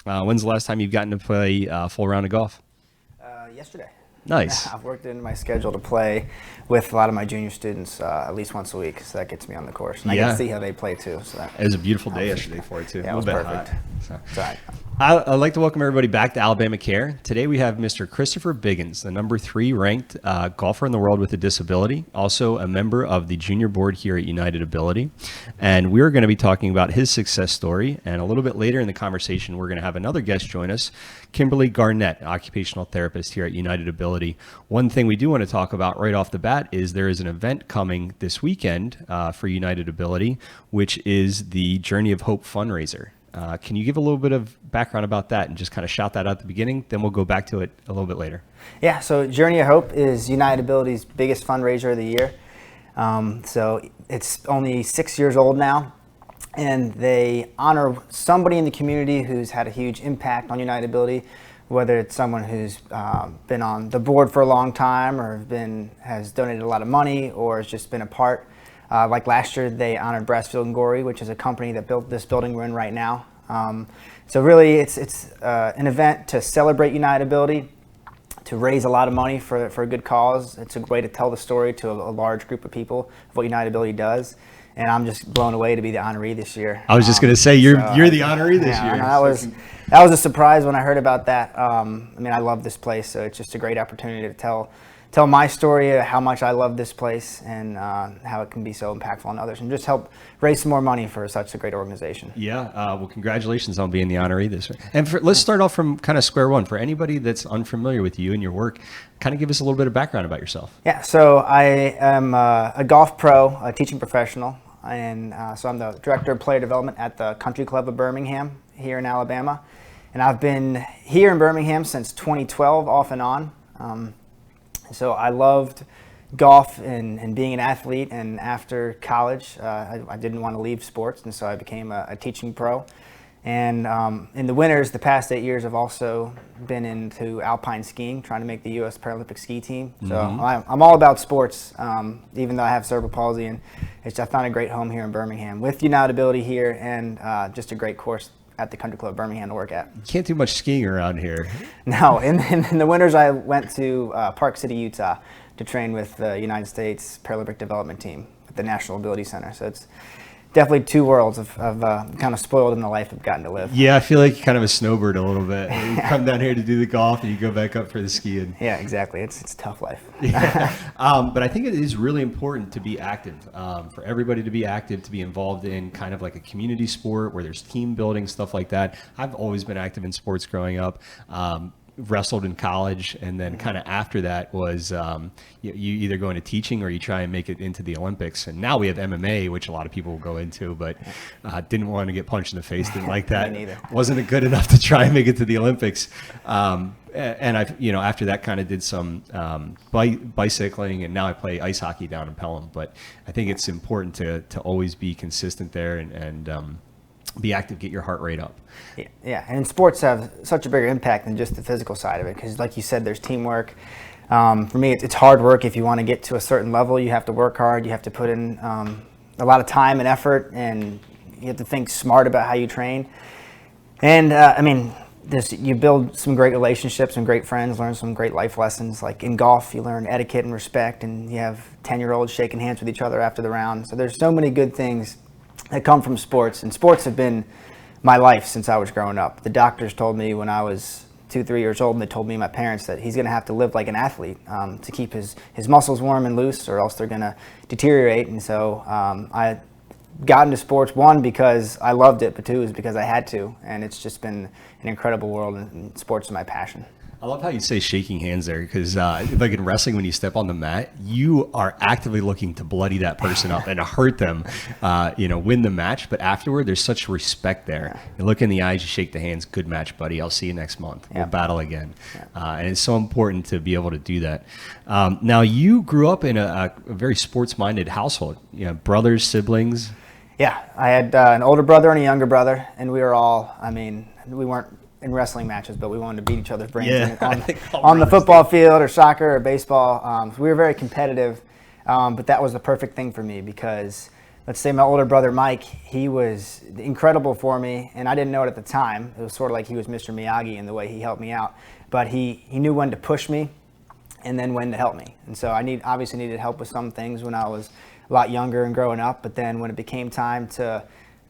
When's the last time you've gotten to play a full round of golf? Yesterday. Nice. I've worked in my schedule to play with a lot of my junior students at least once a week, so that gets me on the course. And I get to see how they play too. So it was a beautiful day yesterday for it too. Yeah, it was perfect. Hot, I'd like to welcome everybody back to Alabama Care. Today we have Mr. Christopher Biggins, the number 3 ranked golfer in the world with a disability, also a member of the junior board here at United Ability. And we're going to be talking about his success story. And a little bit later in the conversation, we're going to have another guest join us, Kimberly Garnett, occupational therapist here at United Ability. One thing we do want to talk about right off the bat is there is an event coming this weekend for United Ability, which is the Journey of Hope fundraiser. Can you give a little bit of background about that and just kind of shout that out at the beginning? Then we'll go back to it a little bit later. Yeah, so Journey of Hope is United Ability's biggest fundraiser of the year. So it's only 6 years old now, and they honor somebody in the community who's had a huge impact on United Ability, whether it's someone who's been on the board for a long time or has donated a lot of money or has just been a part. Like last year, they honored Brassfield and Gorey, which is a company that built this building we're in right now. So really, it's an event to celebrate United Ability, to raise a lot of money for a good cause. It's a way to tell the story to a large group of people of what United Ability does. And I'm just blown away to be the honoree this year. I was just going to say, you're the honoree this year. That was a surprise when I heard about that. I mean, I love this place, so it's just a great opportunity to tell my story, how much I love this place, and how it can be so impactful on others, and just help raise some more money for such a great organization. Yeah, well, congratulations on being the honoree this year. And let's start off from kind of square one. For anybody that's unfamiliar with you and your work, kind of give us a little bit of background about yourself. Yeah, so I am a golf pro, a teaching professional, and so I'm the Director of Player Development at the Country Club of Birmingham here in Alabama. And I've been here in Birmingham since 2012, off and on. So I loved golf and being an athlete, and after college I didn't want to leave sports, and so I became a teaching pro. And in the winters, the past 8 years, I've also been into alpine skiing, trying to make the U.S. Paralympic ski team. So I'm all about sports, even though I have cerebral palsy, and I found a great home here in Birmingham with United Ability here, and just a great course at the Country Club Birmingham to work at. You can't do much skiing around here. No, in the winters I went to Park City, Utah to train with the United States Paralympic Development Team at the National Ability Center. So it's definitely two worlds of kind of spoiled in the life I've gotten to live. Yeah, I feel like you're kind of a snowbird a little bit. You come down here to do the golf and you go back up for the skiing. Yeah, exactly. It's a tough life. Yeah. But I think it is really important to be active, for everybody to be active, to be involved in kind of like a community sport where there's team building, stuff like that. I've always been active in sports growing up. Wrestled in college, and then kind of after that was you either go into teaching or you try and make it into the Olympics. And now we have MMA, which a lot of people will go into, but didn't want to get punched in the face, didn't like that. Me neither. Wasn't good enough to try and make it to the Olympics. And I, after that, kind of did some bicycling, and now I play ice hockey down in Pelham. But I think it's important to always be consistent there and be active, get your heart rate up. Yeah, and sports have such a bigger impact than just the physical side of it, because like you said, there's teamwork. For me, it's hard work. If you want to get to a certain level, you have to work hard. You have to put in a lot of time and effort, and you have to think smart about how you train. And you build some great relationships, some great friends, learn some great life lessons. Like in golf, you learn etiquette and respect, and you have 10-year-olds shaking hands with each other after the round. So there's so many good things that come from sports, and sports have been my life since I was growing up. The doctors told me when I was 2-3 years old, and they told me and my parents that he's going to have to live like an athlete to keep his muscles warm and loose, or else they're going to deteriorate. And so I got into sports, one, because I loved it, but two, is because I had to. And it's just been an incredible world, and sports is my passion. I love how you say shaking hands there, because like in wrestling, when you step on the mat, you are actively looking to bloody that person up and to hurt them, win the match. But afterward, there's such respect there. You look in the eyes, you shake the hands. Good match, buddy. I'll see you next month. We'll battle again. And it's so important to be able to do that. Now, you grew up in a very sports-minded household. Brothers, siblings. Yeah, I had an older brother and a younger brother, and we were all, we weren't in wrestling matches, but we wanted to beat each other's brains on the football field or soccer or baseball. So we were very competitive, but that was the perfect thing for me, because let's say my older brother Mike, he was incredible for me, and I didn't know it at the time. It was sort of like he was Mr. Miyagi in the way he helped me out. But he knew when to push me and then when to help me. And so I obviously needed help with some things when I was a lot younger and growing up. But then when it became time to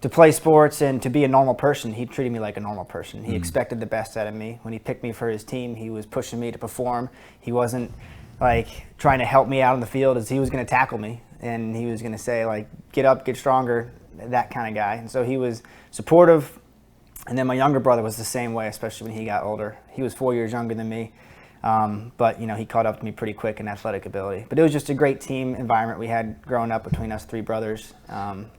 play sports and to be a normal person, he treated me like a normal person. He expected the best out of me. When he picked me for his team, he was pushing me to perform. He wasn't like trying to help me out on the field as he was going to tackle me. And he was going to say, like, get up, get stronger, that kind of guy. And so he was supportive. And then my younger brother was the same way, especially when he got older. He was 4 years younger than me. But, he caught up to me pretty quick in athletic ability. But it was just a great team environment we had growing up between us three brothers.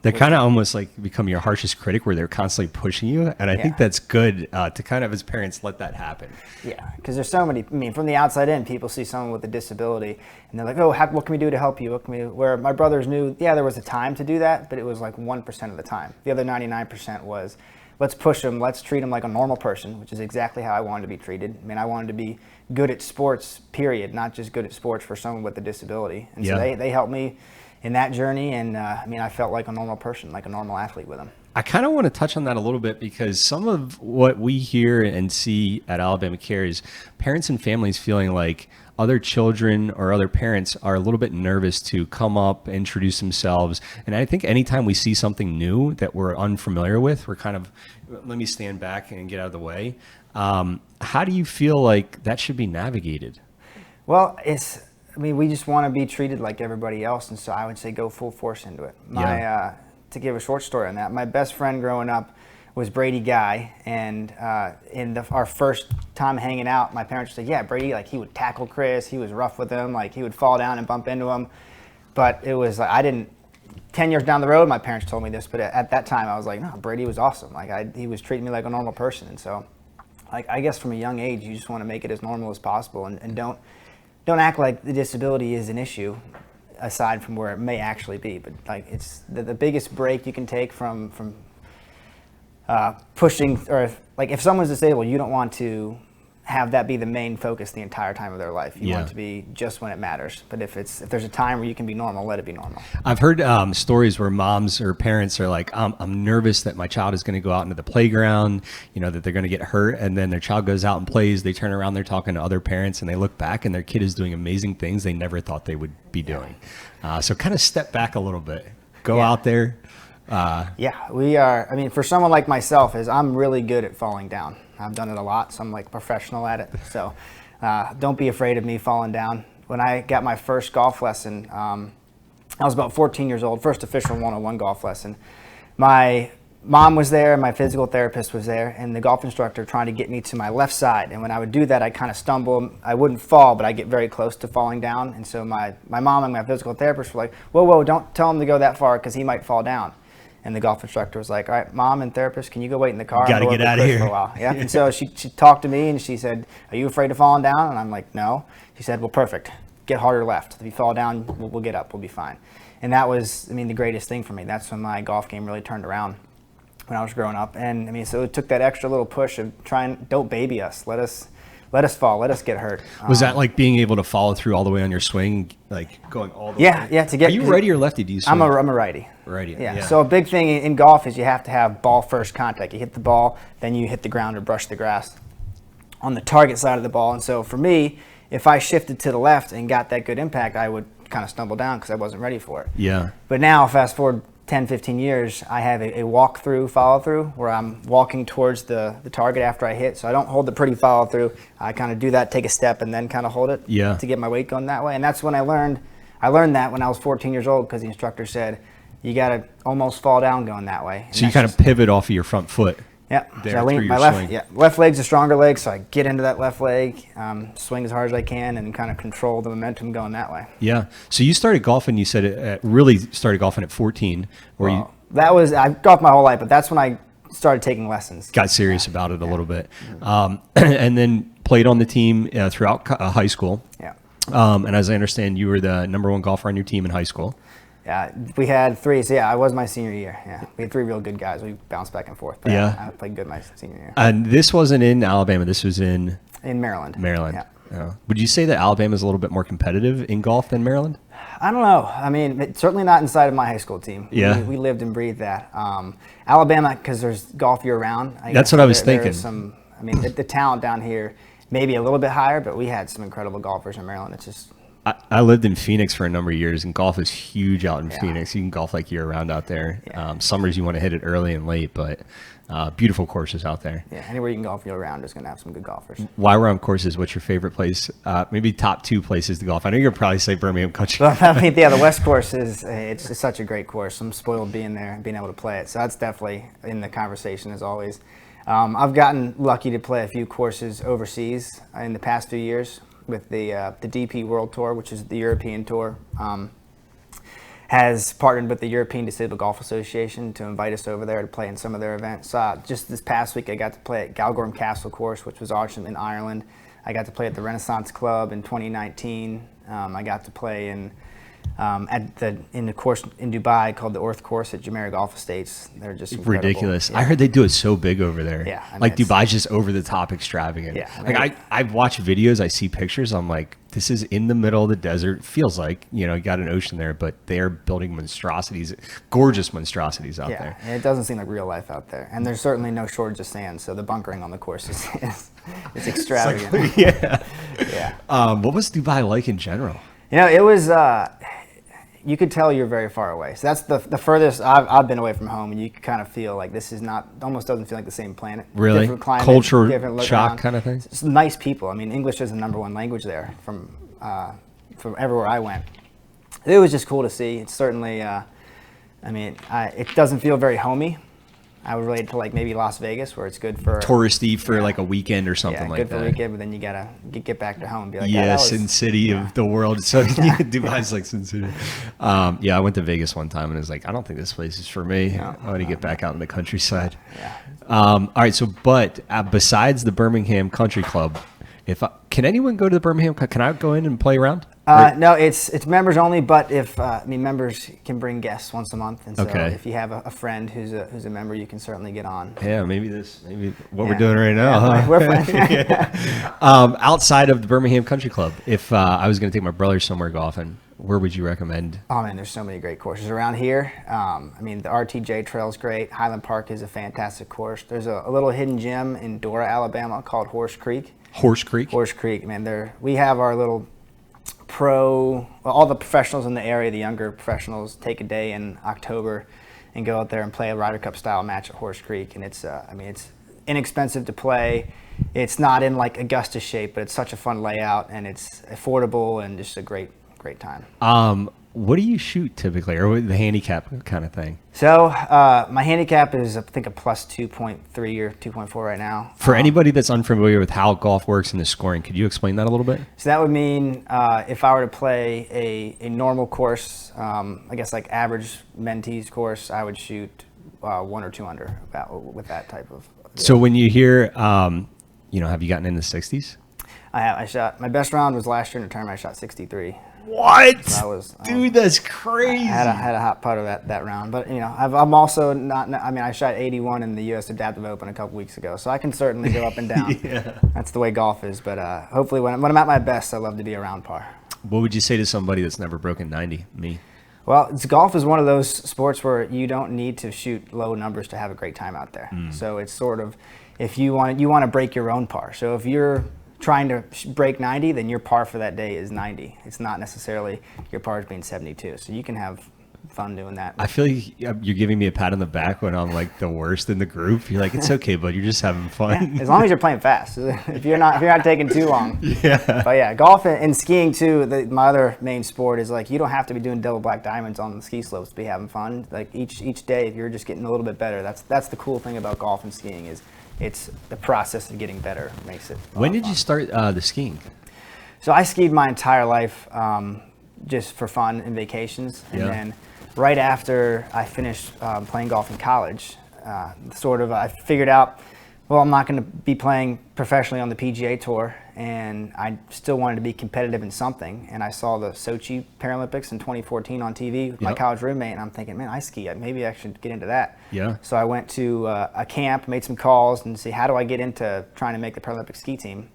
They kind of almost like become your harshest critic where they're constantly pushing you. And I think that's good to kind of, as parents, let that happen. Yeah, because there's so many, from the outside in, people see someone with a disability and they're like, oh, what can we do to help you? Where my brothers knew, there was a time to do that, but it was like 1% of the time. The other 99% was, let's push them, let's treat them like a normal person, which is exactly how I wanted to be treated. I wanted to be good at sports, period, not just good at sports for someone with a disability. And so they helped me in that journey, and I felt like a normal person, like a normal athlete with them. I kind of want to touch on that a little bit because some of what we hear and see at Alabama Care is parents and families feeling like other children or other parents are a little bit nervous to come up, introduce themselves. And I think anytime we see something new that we're unfamiliar with, we're kind of, let me stand back and get out of the way. How do you feel like that should be navigated? Well, we just want to be treated like everybody else. And so I would say go full force into it. To give a short story on that, my best friend growing up was Brady Guy, and our first time hanging out, my parents said, yeah, Brady, like, he would tackle Chris, he was rough with him, like, he would fall down and bump into him. But it was like, 10 years down the road, my parents told me this, but at that time I was like, no, Brady was awesome. Like, he was treating me like a normal person. And so, like, I guess from a young age, you just want to make it as normal as possible, and don't act like the disability is an issue aside from where it may actually be. But like, it's the biggest break you can take from pushing, or like, if someone's disabled, you don't want to have that be the main focus the entire time of their life. You want it to be just when it matters. But if there's a time where you can be normal, let it be normal. I've heard stories where moms or parents are like, I'm nervous that my child is going to go out into the playground, that they're going to get hurt. And then their child goes out and plays. They turn around, they're talking to other parents, and they look back and their kid is doing amazing things they never thought they would be doing. So kind of step back a little bit. Go out there. We are. For someone like myself, I'm really good at falling down. I've done it a lot, so I'm like professional at it. So don't be afraid of me falling down. When I got my first golf lesson, I was about 14 years old, first official one-on-one golf lesson. My mom was there, my physical therapist was there, and the golf instructor trying to get me to my left side. And when I would do that, I'd kind of stumble. I wouldn't fall, but I'd get very close to falling down. And so my mom and my physical therapist were like, whoa, don't tell him to go that far because he might fall down. And the golf instructor was like, all right, mom and therapist, can you go wait in the car? Got to get out of here for a while. Yeah. And so she talked to me and she said, are you afraid of falling down? And I'm like, no. She said, well, perfect. Get harder left. If you fall down, we'll get up. We'll be fine. And that was, the greatest thing for me. That's when my golf game really turned around when I was growing up. And so it took that extra little push of don't baby us. Let us fall. Let us get hurt. Was that like being able to follow through all the way on your swing, like going all the way? Yeah. Are you righty or lefty? Do you swing? I'm a righty. Righty. Yeah. So a big thing in golf is you have to have ball first contact. You hit the ball, then you hit the ground or brush the grass on the target side of the ball. And so for me, if I shifted to the left and got that good impact, I would kind of stumble down because I wasn't ready for it. Yeah. But now, fast forward 10, 15 years, I have a walk-through, follow-through, where I'm walking towards the target after I hit. So I don't hold the pretty follow-through. I kind of do that, take a step, and then kind of hold it to get my weight going that way. And that's when I learned that when I was 14 years old because the instructor said, you got to almost fall down going that way. And so you kind of pivot off of your front foot. Yeah. So I lean my left leg's a stronger leg, so I get into that left leg, swing as hard as I can, and kind of control the momentum going that way. Yeah. So you started golfing. You said it really started golfing at 14. I golfed my whole life, but that's when I started taking lessons. Got serious about it a little bit, and then played on the team throughout high school. Yeah. And as I understand, you were the number one golfer on your team in high school. Yeah, we had three. So I was my senior year. Yeah, we had three real good guys. We bounced back and forth. But I played good my senior year. And this wasn't in Alabama. This was in Maryland. Maryland. Yeah. Would you say that Alabama is a little bit more competitive in golf than Maryland? I don't know. I mean, certainly not inside of my high school team. Yeah. We lived and breathed that. Alabama, because there's golf year round. That's what I was thinking. I mean, the talent down here maybe a little bit higher, but we had some incredible golfers in Maryland. It's just. I lived in Phoenix for a number of years, and golf is huge out in Phoenix. You can golf like year round out there. Yeah. Summers you want to hit it early and late, but beautiful courses out there. Yeah, anywhere you can golf year round is going to have some good golfers. While we're on courses, what's your favorite place? Maybe top 2 places to golf. I know you're probably say Birmingham Country. Well, I mean, yeah, the West Course it's such a great course. I'm spoiled being there and being able to play it. So that's definitely in the conversation as always. I've gotten lucky to play a few courses overseas in the past few years with the DP World Tour, which is the European Tour. Has partnered with the European Disabled Golf Association to invite us over there to play in some of their events. Just this past week, I got to play at Galgorm Castle course, which was awesome in Ireland. I got to play at the Renaissance Club in 2019. I got to play in the course in Dubai called the Orth Course at Jumeirah Golf Estates. They're just incredible. Ridiculous. Yeah. I heard they do it so big over there. Yeah, I mean, like Dubai's just over the top extravagant. Yeah, I like mean, I've watched videos, I see pictures. I'm like, this is in the middle of the desert. Feels like you got an ocean there, but they're building monstrosities, gorgeous monstrosities out there. And it doesn't seem like real life out there. And there's certainly no shortage of sand, so the bunkering on the course is extravagant. It's like, yeah. Yeah. What was Dubai like in general? It was. You could tell you're very far away. So that's the furthest I've been away from home, and you can kind of feel like this is not, almost doesn't feel like the same planet. Really? Different climate, Culture different look shock around. kind of thing? It's nice people. I mean, English is the #1 language there from everywhere I went. It was just cool to see. It's certainly, it doesn't feel very homey. I would relate it to like maybe Las Vegas, where it's good for touristy for like a weekend or something like good that. for a weekend, but then you gotta get back to home and be like, Yeah, Sin City of the world. So Dubai's like Sin City. I went to Vegas one time and it was like, I don't think this place is for me. I want to get back out in the countryside. Yeah. All right. So, but besides the Birmingham Country Club, can anyone go to the Birmingham? Can I go in and play around? No, it's members only. But if members can bring guests once a month, and so if you have a friend who's a member, you can certainly get on. Yeah, maybe what we're doing right now. Yeah, huh? we're friends. Outside of the Birmingham Country Club, if I was going to take my brother somewhere golfing, where would you recommend? Oh man, there's so many great courses around here. The RTJ Trail is great. Highland Park is a fantastic course. There's a little hidden gem in Dora, Alabama called Horse Creek. Horse Creek, man. We have our little all the professionals in the area, the younger professionals, take a day in October and go out there and play a Ryder Cup style match at Horse Creek. And it's inexpensive to play. It's not in like Augusta shape, but it's such a fun layout, and it's affordable and just a great time. What do you shoot typically, or the handicap kind of thing? So my handicap is, I think, a plus 2.3 or 2.4 right now. For anybody that's unfamiliar with how golf works and the scoring, could you explain that a little bit? So that would mean if I were to play a normal course, I guess like average mentees course, I would shoot 1 or 2 under with that type of. So when you hear, have you gotten in the 60s? I shot, my best round was last year in a tournament. I shot 63. What? So dude, that's crazy. I had a hot putter that round, but I'm also not. I shot 81 in the U.S. Adaptive Open a couple weeks ago, so I can certainly go up and down. Yeah. That's the way golf is. But hopefully, when I'm at my best, I love to be around par. What would you say to somebody that's never broken 90? Me. Well, golf is one of those sports where you don't need to shoot low numbers to have a great time out there. So it's sort of, if you want to break your own par. So if you're trying to break 90, then your par for that day is 90. It's not necessarily your par is being 72. So you can have fun doing that. I feel like you're giving me a pat on the back when I'm like the worst in the group. You're like, it's okay, bud. You're just having fun. Yeah, as long as you're playing fast. If you're not taking too long. Yeah. But yeah, golf and skiing too. My other main sport is like, you don't have to be doing double black diamonds on the ski slopes to be having fun. Like each day, you're just getting a little bit better. That's the cool thing about golf and skiing is it's the process of getting better makes it. When did you start the skiing? So I skied my entire life just for fun and vacations. And then right after I finished playing golf in college, I figured out, well, I'm not going to be playing professionally on the PGA Tour, and I still wanted to be competitive in something. And I saw the Sochi Paralympics in 2014 on TV with my college roommate, and I'm thinking, man, I ski. Maybe I should get into that. Yeah. So I went to a camp, made some calls, and see how do I get into trying to make the Paralympic ski team,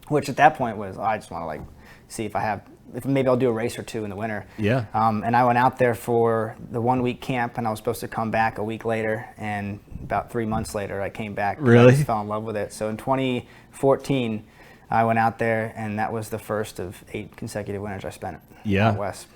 which at that point was, I just want to see if I have if maybe I'll do a race or two in the winter. Yeah. And I went out there for the 1 week camp, and I was supposed to come back a week later, and about 3 months later I came back. Really? I just fell in love with it. So in 2014, I went out there, and that was the first of 8 consecutive winters I spent out west.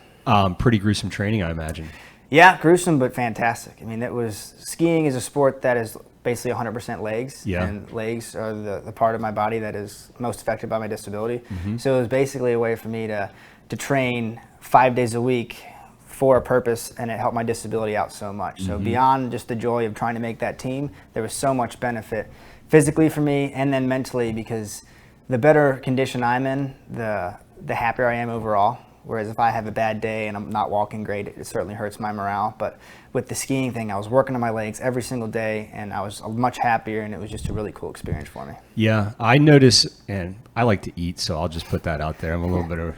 Pretty gruesome training, I imagine. Yeah, gruesome but fantastic. I mean, skiing is a sport that is basically 100% legs, and legs are the part of my body that is most affected by my disability. So it was basically a way for me to train 5 days a week for a purpose, and it helped my disability out so much. So beyond just the joy of trying to make that team, there was so much benefit physically for me and then mentally, because the better condition I'm in, the happier I am overall. Whereas if I have a bad day and I'm not walking great, it certainly hurts my morale. But with the skiing thing, I was working on my legs every single day, and I was much happier, and it was just a really cool experience for me. Yeah, I notice, and I like to eat, so I'll just put that out there. I'm a little bit of,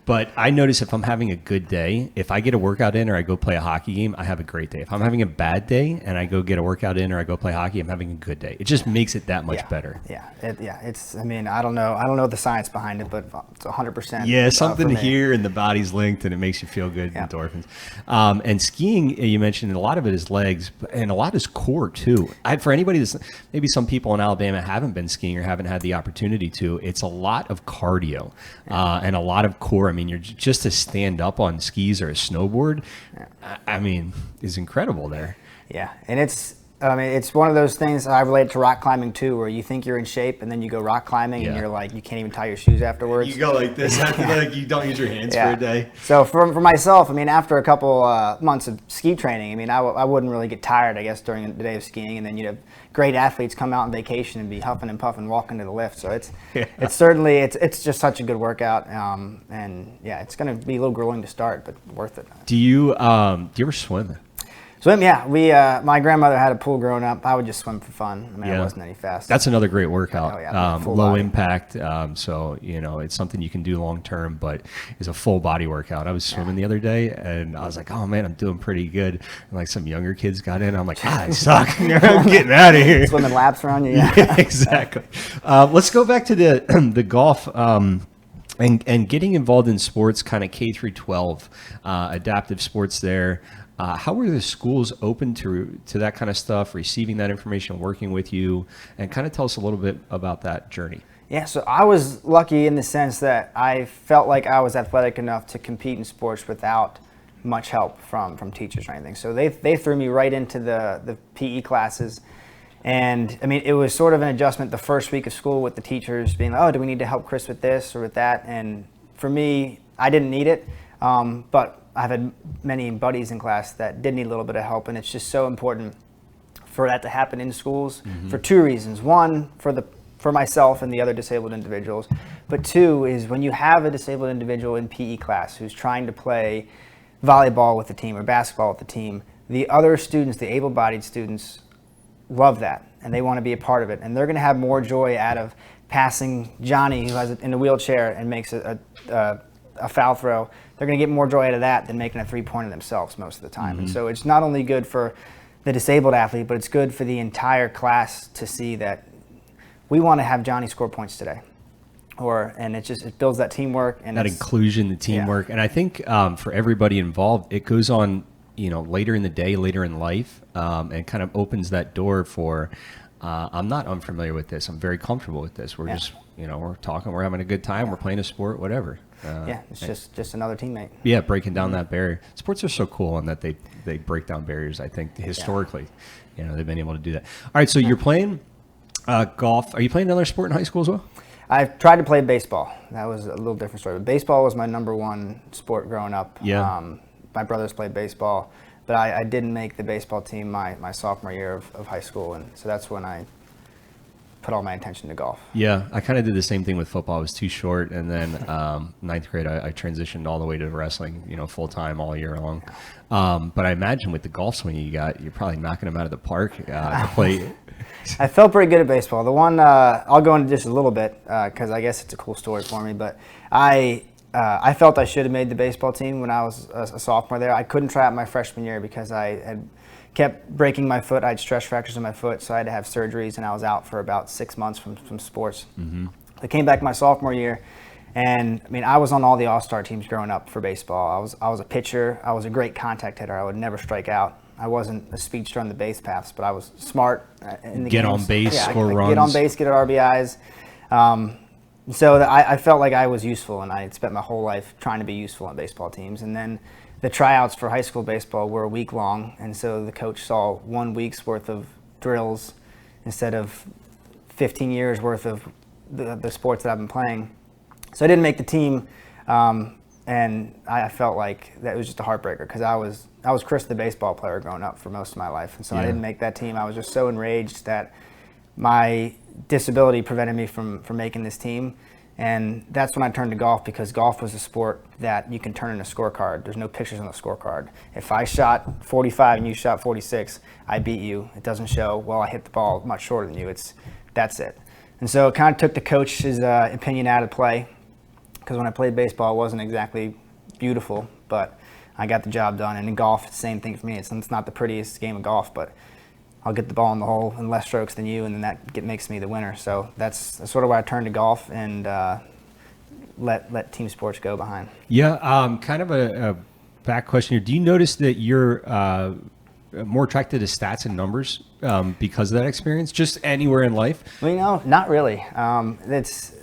but I notice if I'm having a good day, if I get a workout in or I go play a hockey game, I have a great day. If I'm having a bad day and I go get a workout in or I go play hockey, I'm having a good day. It just makes it that much better. It's, I mean, I don't know the science behind it, but it's 100%. Yeah, something here and the body's linked and it makes you feel good, endorphins. And skiing, you mentioned a lot of it is legs and a lot is core too. For anybody that's, maybe some people in Alabama haven't been skiing or haven't had the opportunity to, it's a lot of cardio and a lot of core. I mean, you're just to stand up on skis or a snowboard, I mean, is incredible there. Yeah, and it's one of those things I relate to rock climbing too, where you think you're in shape and then you go rock climbing and you're like, you can't even tie your shoes afterwards. You go like this, like you don't use your hands for a day. So for myself, I mean, after a couple months of ski training, I mean, I wouldn't really get tired, I guess, during the day of skiing, and then you'd have great athletes come out on vacation and be huffing and puffing walking to the lift. So it's certainly it's just such a good workout, and yeah, it's going to be a little grueling to start, but worth it. Do you ever swim? Swim, yeah. My grandmother had a pool growing up. I would just swim for fun. I mean, I wasn't any fast. That's another great workout. Low body. Impact. So, it's something you can do long term, but it's a full body workout. I was swimming the other day and I was like, oh man, I'm doing pretty good. And like some younger kids got in. I'm like, I suck. I'm getting out of here. Swimming laps around you. Yeah, exactly. Let's go back to the golf. And getting involved in sports, kind of K through 12, adaptive sports there. How were the schools open to that kind of stuff, receiving that information, working with you, and kind of tell us a little bit about that journey? Yeah, so I was lucky in the sense that I felt like I was athletic enough to compete in sports without much help from teachers or anything. So they threw me right into the PE classes. And I mean, it was sort of an adjustment the first week of school with the teachers being like, oh, do we need to help Chris with this or with that? And for me, I didn't need it, but I've had many buddies in class that did need a little bit of help, and it's just so important for that to happen in schools for 2 reasons. One, for myself and the other disabled individuals, but 2 is when you have a disabled individual in PE class who's trying to play volleyball with the team or basketball with the team, the other students, the able-bodied students, love that, and they want to be a part of it, and they're going to have more joy out of passing Johnny, who has it in a wheelchair and makes a foul throw. They're going to get more joy out of that than making a three-pointer themselves most of the time. And so it's not only good for the disabled athlete, but it's good for the entire class to see that we want to have Johnny score points today. And it builds that teamwork and that inclusion, the teamwork. And I think for everybody involved, it goes on, later in the day, later in life, and kind of opens that door for, I'm not unfamiliar with this. I'm very comfortable with this. We're just, we're talking, we're having a good time. We're playing a sport, whatever. It's just another teammate. Yeah, breaking down that barrier. Sports are so cool in that they break down barriers, I think, historically. They've been able to do that. All right, so you're playing golf. Are you playing another sport in high school as well? I've tried to play baseball. That was a little different story. But baseball was my number one sport growing up. Yeah. My brothers played baseball, but I didn't make the baseball team my sophomore year of high school, and so that's when I put all my attention to golf. Yeah, I kind of did the same thing with football. I was too short, and then ninth grade I transitioned all the way to wrestling, full time all year long. But I imagine with the golf swing you got, you're probably knocking them out of the park to play. I felt pretty good at baseball. The one I'll go into just a little bit because I guess it's a cool story for me. But I felt I should have made the baseball team when I was a sophomore there. I couldn't try out my freshman year because I had kept breaking my foot. I had stress fractures in my foot, so I had to have surgeries, and I was out for about 6 months from sports. I came back my sophomore year, And I mean, I was on all the all-star teams growing up for baseball. I was a pitcher. I was a great contact hitter. I would never strike out. I wasn't a speedster on the base paths, but I was smart in the Get games. on base, score I runs. Get on base, get RBIs. So I felt like I was useful, and I had spent my whole life trying to be useful on baseball teams. And then the tryouts for high school baseball were a week long, and so the coach saw 1 week's worth of drills instead of 15 years worth of the sports that I've been playing. So I didn't make the team, and I felt like that was just a heartbreaker because I was Chris the baseball player growing up for most of my life, and so I didn't make that team. I was just so enraged that my disability prevented me from making this team, and that's when I turned to golf because golf was a sport that you can turn in a scorecard. There's no pictures on the scorecard. If I shot 45 and you shot 46, I beat you. It doesn't show, well, I hit the ball much shorter than you. That's it. And so it kind of took the coach's opinion out of play because when I played baseball, it wasn't exactly beautiful, but I got the job done. And in golf, it's the same thing for me. It's not the prettiest game of golf, but I'll get the ball in the hole in less strokes than you, and then that makes me the winner. So that's sort of why I turned to golf and let team sports go behind. Yeah, kind of a back question here. Do you notice that you're more attracted to stats and numbers because of that experience, just anywhere in life? Well, not really. It's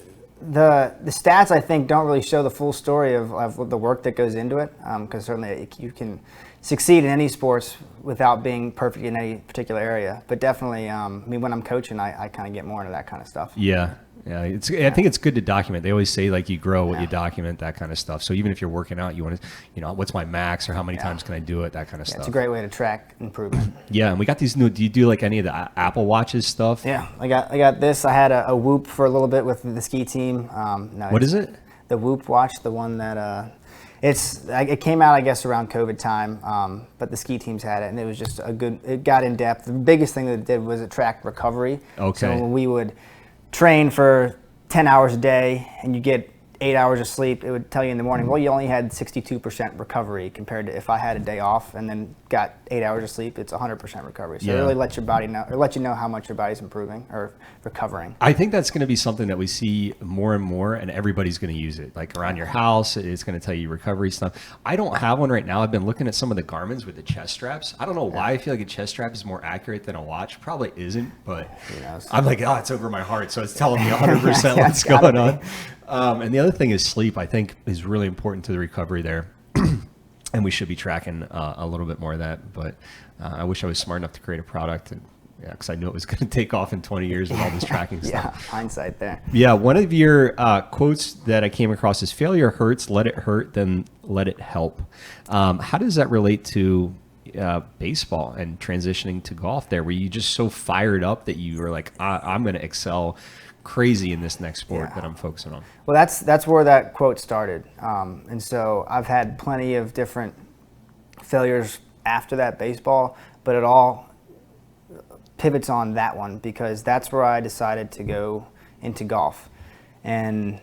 the stats, I think, don't really show the full story of the work that goes into it, because certainly you can succeed in any sports without being perfect in any particular area. But definitely, when I'm coaching, I kind of get more into that kind of stuff. Yeah. Yeah, I think it's good to document. They always say like you grow what you document, that kind of stuff. So even if you're working out, you want to, what's my max or how many times can I do it, that kind of stuff. It's a great way to track improvement. Yeah, and we got these new. Do you do like any of the Apple Watches stuff? Yeah, I got this. I had a Whoop for a little bit with the ski team. What is it? The Whoop watch, the one that it came out, I guess, around COVID time, but the ski teams had it, and it was just it got in depth. The biggest thing that it did was it tracked recovery. Okay. So when we would train for 10 hours a day and you get 8 hours of sleep, it would tell you in the morning, well, you only had 62% recovery compared to if I had a day off and then got 8 hours of sleep, it's 100% recovery. So it really lets your body know, or let you know how much your body's improving or recovering. I think that's going to be something that we see more and more, and everybody's going to use it. Like around your house, it's going to tell you recovery stuff. I don't have one right now. I've been looking at some of the Garmin's with the chest straps. I don't know why I feel like a chest strap is more accurate than a watch. Probably isn't, but I'm like, it's over my heart, so it's telling me 100% what's going on. And the other thing is sleep, I think, is really important to the recovery there. And we should be tracking a little bit more of that. But I wish I was smart enough to create a product, because I knew it was going to take off in 20 years with all this tracking stuff. Hindsight there. Yeah, one of your quotes that I came across is, failure hurts, let it hurt, then let it help. How does that relate to baseball and transitioning to golf there? Were you just so fired up that you were like, I'm going to excel crazy in this next sport that I'm focusing on? Well, that's where that quote started. And so I've had plenty of different failures after that baseball, but it all pivots on that one because that's where I decided to go into golf. And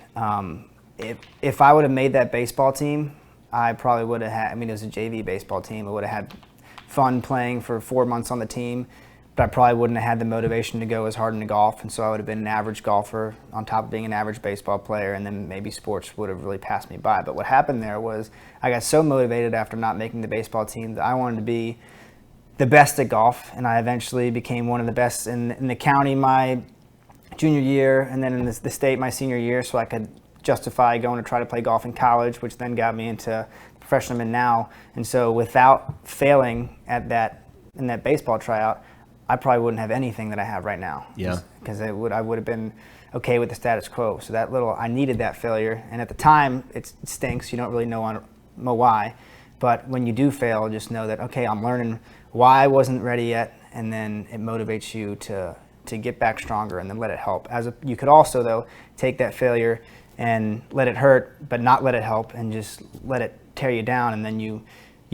if I would have made that baseball team, I probably would have had, it was a JV baseball team. I would have had fun playing for 4 months on the team, but I probably wouldn't have had the motivation to go as hard into golf, and so I would have been an average golfer on top of being an average baseball player, and then maybe sports would have really passed me by. But what happened there was I got so motivated after not making the baseball team that I wanted to be the best at golf, and I eventually became one of the best in the county my junior year, and then in the state my senior year, so I could justify going to try to play golf in college, which then got me into the profession I'm in now. And so without failing at in that baseball tryout, I probably wouldn't have anything that I have right now. Yeah. Because I would have been okay with the status quo. So I needed that failure. And at the time, it stinks. You don't really know why. But when you do fail, just know that, okay, I'm learning why I wasn't ready yet. And then it motivates you to get back stronger and then let it help. You could also, though, take that failure and let it hurt, but not let it help, and just let it tear you down. And then you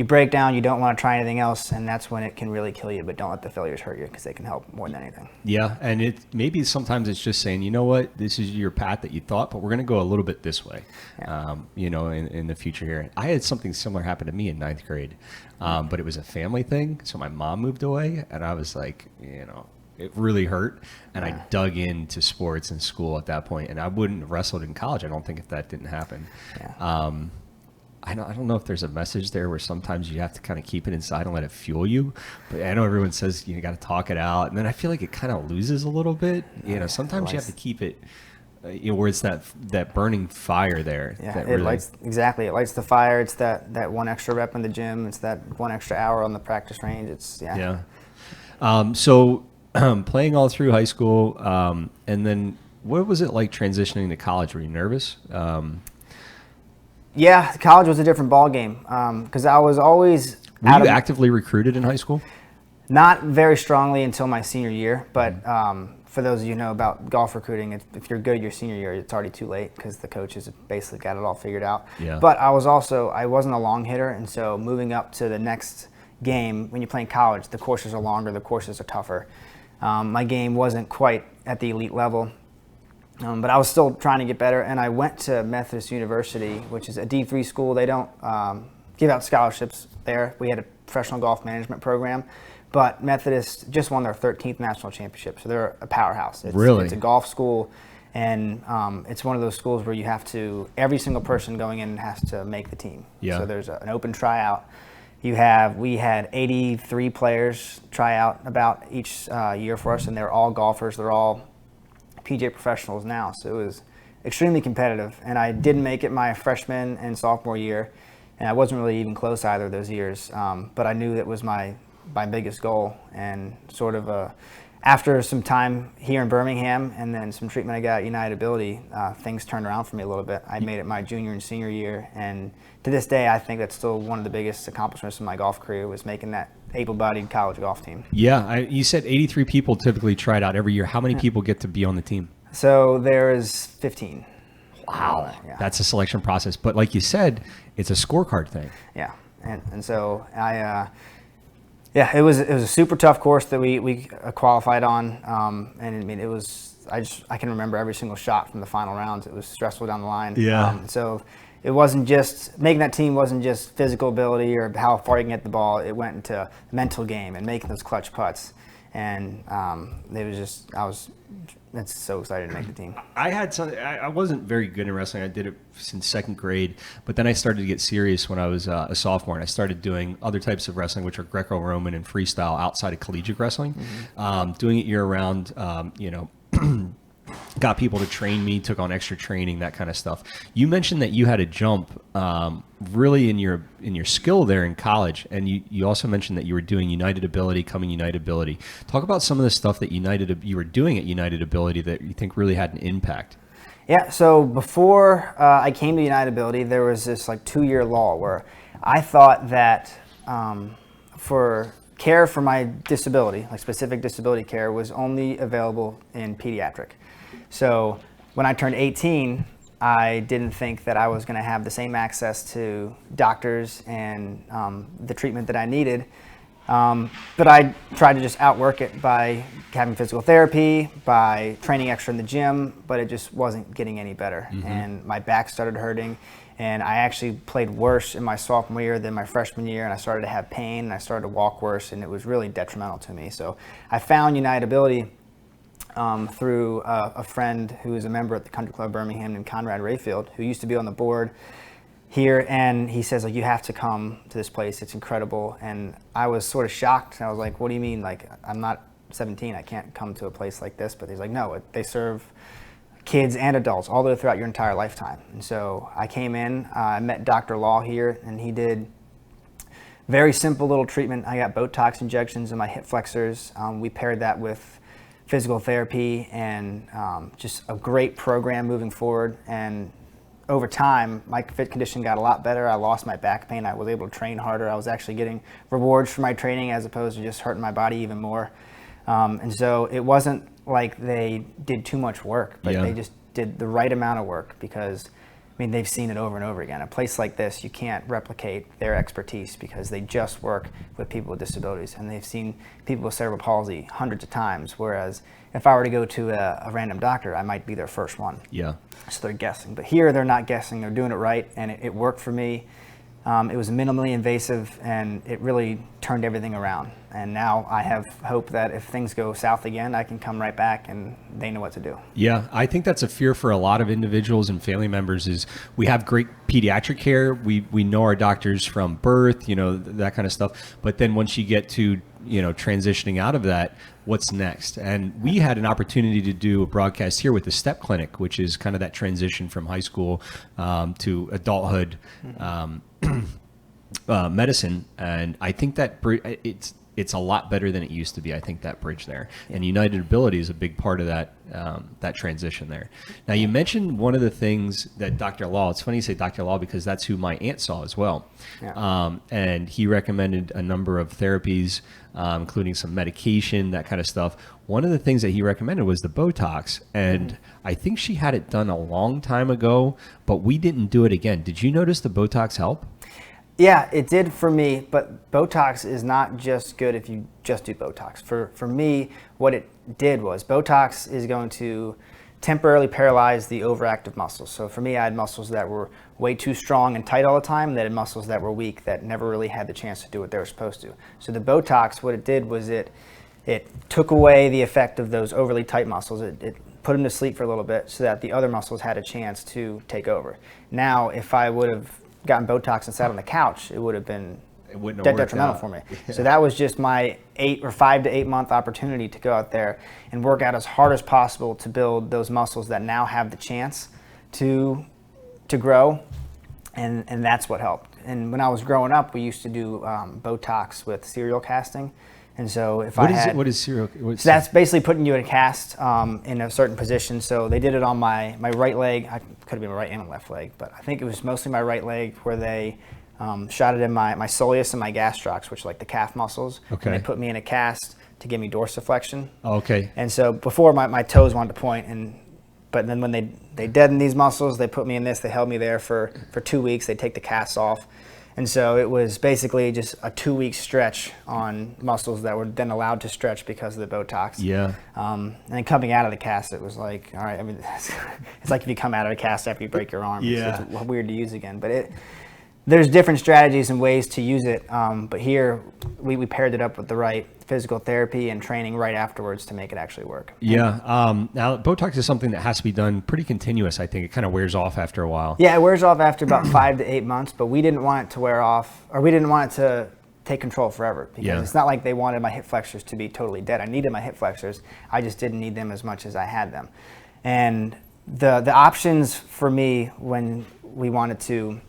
break down, you don't want to try anything else, and that's when it can really kill you. But don't let the failures hurt you, because they can help more than anything. Yeah, and maybe sometimes it's just saying, you know what, this is your path that you thought, but we're going to go a little bit this way, in the future here. I had something similar happen to me in 9th grade, but it was a family thing. So my mom moved away, and I was like, it really hurt. And I dug into sports in school at that point, and I wouldn't have wrestled in college, I don't think, if that didn't happen. Yeah. I don't know if there's a message there where sometimes you have to kind of keep it inside and let it fuel you. But I know everyone says you got to talk it out, and then I feel like it kind of loses a little bit. Sometimes you have to keep it, where it's that burning fire there. Yeah, that it lights the fire. It's that one extra rep in the gym. It's that one extra hour on the practice range. So playing all through high school, and then what was it like transitioning to college? Were you nervous? Yeah, college was a different ball game because I was always. Were you actively recruited in high school? Not very strongly until my senior year, but for those of you who know about golf recruiting, if you're good your senior year, it's already too late because the coaches have basically got it all figured out. Yeah. But I wasn't a long hitter, and so moving up to the next game, when you're playing college, the courses are longer, the courses are tougher. My game wasn't quite at the elite level. But I was still trying to get better, and I went to Methodist University, which is a D3 school. They don't give out scholarships there. We had a professional golf management program, but Methodist just won their 13th national championship, so they're a powerhouse. Really? It's a golf school, and it's one of those schools where you have to, every single person going in has to make the team. Yeah. So there's an open tryout. We had 83 players try out about each year for us, and they're all golfers. They're all PGA professionals now, so it was extremely competitive. And I didn't make it my freshman and sophomore year, and I wasn't really even close either of those years. But I knew that was my biggest goal. And sort of after some time here in Birmingham and then some treatment I got at United Ability, things turned around for me a little bit. I made it my junior and senior year, and to this day, I think that's still one of the biggest accomplishments of my golf career, was making that able-bodied college golf team. Yeah, you said 83 people typically tried out every year. How many people get to be on the team? So there is 15. Wow, Yeah. That's a selection process. But like you said, it's a scorecard thing. Yeah, and so it was a super tough course that we qualified on, and I mean it was I can remember every single shot from the final rounds. It was stressful down the line. Yeah. So it wasn't just making that team wasn't just physical ability or how far you can get the ball. It went into the mental game and making those clutch putts, and it was just that's so excited to make the team. I wasn't very good in wrestling. I did it since second grade, but then I started to get serious when I was a sophomore, and I started doing other types of wrestling, which are Greco-Roman and freestyle outside of collegiate wrestling. Doing it year-round, got people to train me, took on extra training, that kind of stuff. You mentioned that you had a jump really in your skill there in college, and you also mentioned that you were doing United Ability, coming United Ability. Talk about some of the stuff that you were doing at United Ability that you think really had an impact. Yeah, so before I came to United Ability, there was this 2-year law where I thought that for care for my disability, like specific disability care, was only available in pediatric. So when I turned 18, I didn't think that I was going to have the same access to doctors and the treatment that I needed. But I tried to just outwork it by having physical therapy, by training extra in the gym, but it just wasn't getting any better. And my back started hurting, and I actually played worse in my sophomore year than my freshman year, and I started to have pain, and I started to walk worse, and it was really detrimental to me. So I found United Ability through a friend who is a member at the Country Club Birmingham named Conrad Rayfield, who used to be on the board here, and he says, you have to come to this place, it's incredible. And I was sort of shocked. I was like, what do you mean? Like, I'm not 17, I can't come to a place like this. But he's like, no, they serve kids and adults all the way throughout your entire lifetime. And so I came in, I met Dr. Law here, and he did very simple little treatment. I got Botox injections in my hip flexors. We paired that with physical therapy and just a great program moving forward. And over time, my fit condition got a lot better. I lost my back pain. I was able to train harder. I was actually getting rewards for my training as opposed to just hurting my body even more. And so it wasn't like they did too much work, but they just did the right amount of work because, they've seen it over and over again. A place like this, you can't replicate their expertise because they just work with people with disabilities, and they've seen people with cerebral palsy hundreds of times, whereas if I were to go to a random doctor, I might be their first one. Yeah. So they're guessing. But here, they're not guessing. They're doing it right, and it worked for me. It was minimally invasive, and it really turned everything around. And now I have hope that if things go south again, I can come right back and they know what to do. Yeah, I think that's a fear for a lot of individuals and family members is we have great pediatric care. We know our doctors from birth, that kind of stuff. But then once you get to, transitioning out of that, what's next? And we had an opportunity to do a broadcast here with the STEP clinic, which is kind of that transition from high school to adulthood medicine. And I think that it's a lot better than it used to be. I think that bridge there, and United Ability is a big part of that that transition there. Now, you mentioned one of the things that Dr. Law. It's funny you say Dr. Law because that's who my aunt saw as well, and he recommended a number of therapies, including some medication, that kind of stuff. One of the things that he recommended was the Botox, and I think she had it done a long time ago, but we didn't do it again. Did you notice the Botox help? Yeah, it did for me, but Botox is not just good if you just do Botox. For me, what it did was Botox is going to temporarily paralyze the overactive muscles. So for me, I had muscles that were way too strong and tight all the time, and then muscles that were weak that never really had the chance to do what they were supposed to. So the Botox, what it did was it took away the effect of those overly tight muscles. It put them to sleep for a little bit so that the other muscles had a chance to take over. Now, if I would have gotten Botox and sat on the couch, it would have been detrimental for me. Yeah. So that was just my 5 to 8 month opportunity to go out there and work out as hard as possible to build those muscles that now have the chance to grow, and that's what helped. And when I was growing up, we used to do Botox with serial casting. And so what is serial? So that's basically putting you in a cast in a certain position. So they did it on my right leg. I could have been my right and left leg, but I think it was mostly my right leg where they shot it in my soleus and my gastrocs, which are like the calf muscles. Okay. And they put me in a cast to give me dorsiflexion. Oh, okay. And so before my toes wanted to point, but then when they deadened these muscles, they put me in this. They held me there for 2 weeks. They take the casts off. And so it was basically just a 2-week stretch on muscles that were then allowed to stretch because of the Botox. Yeah. And then coming out of the cast, it was like, all right, I mean, it's like if you come out of a cast after you break your arm. Yeah. It's weird to use again. But there's different strategies and ways to use it. But here, we paired it up with the right physical therapy and training right afterwards to make it actually work. Yeah. Now, Botox is something that has to be done pretty continuous. I think it kind of wears off after a while. Yeah, it wears off after about 5 to 8 months, but we didn't want it to wear off, or we didn't want it to take control forever, because it's not like they wanted my hip flexors to be totally dead. I needed my hip flexors. I just didn't need them as much as I had them. And the options for me when we wanted to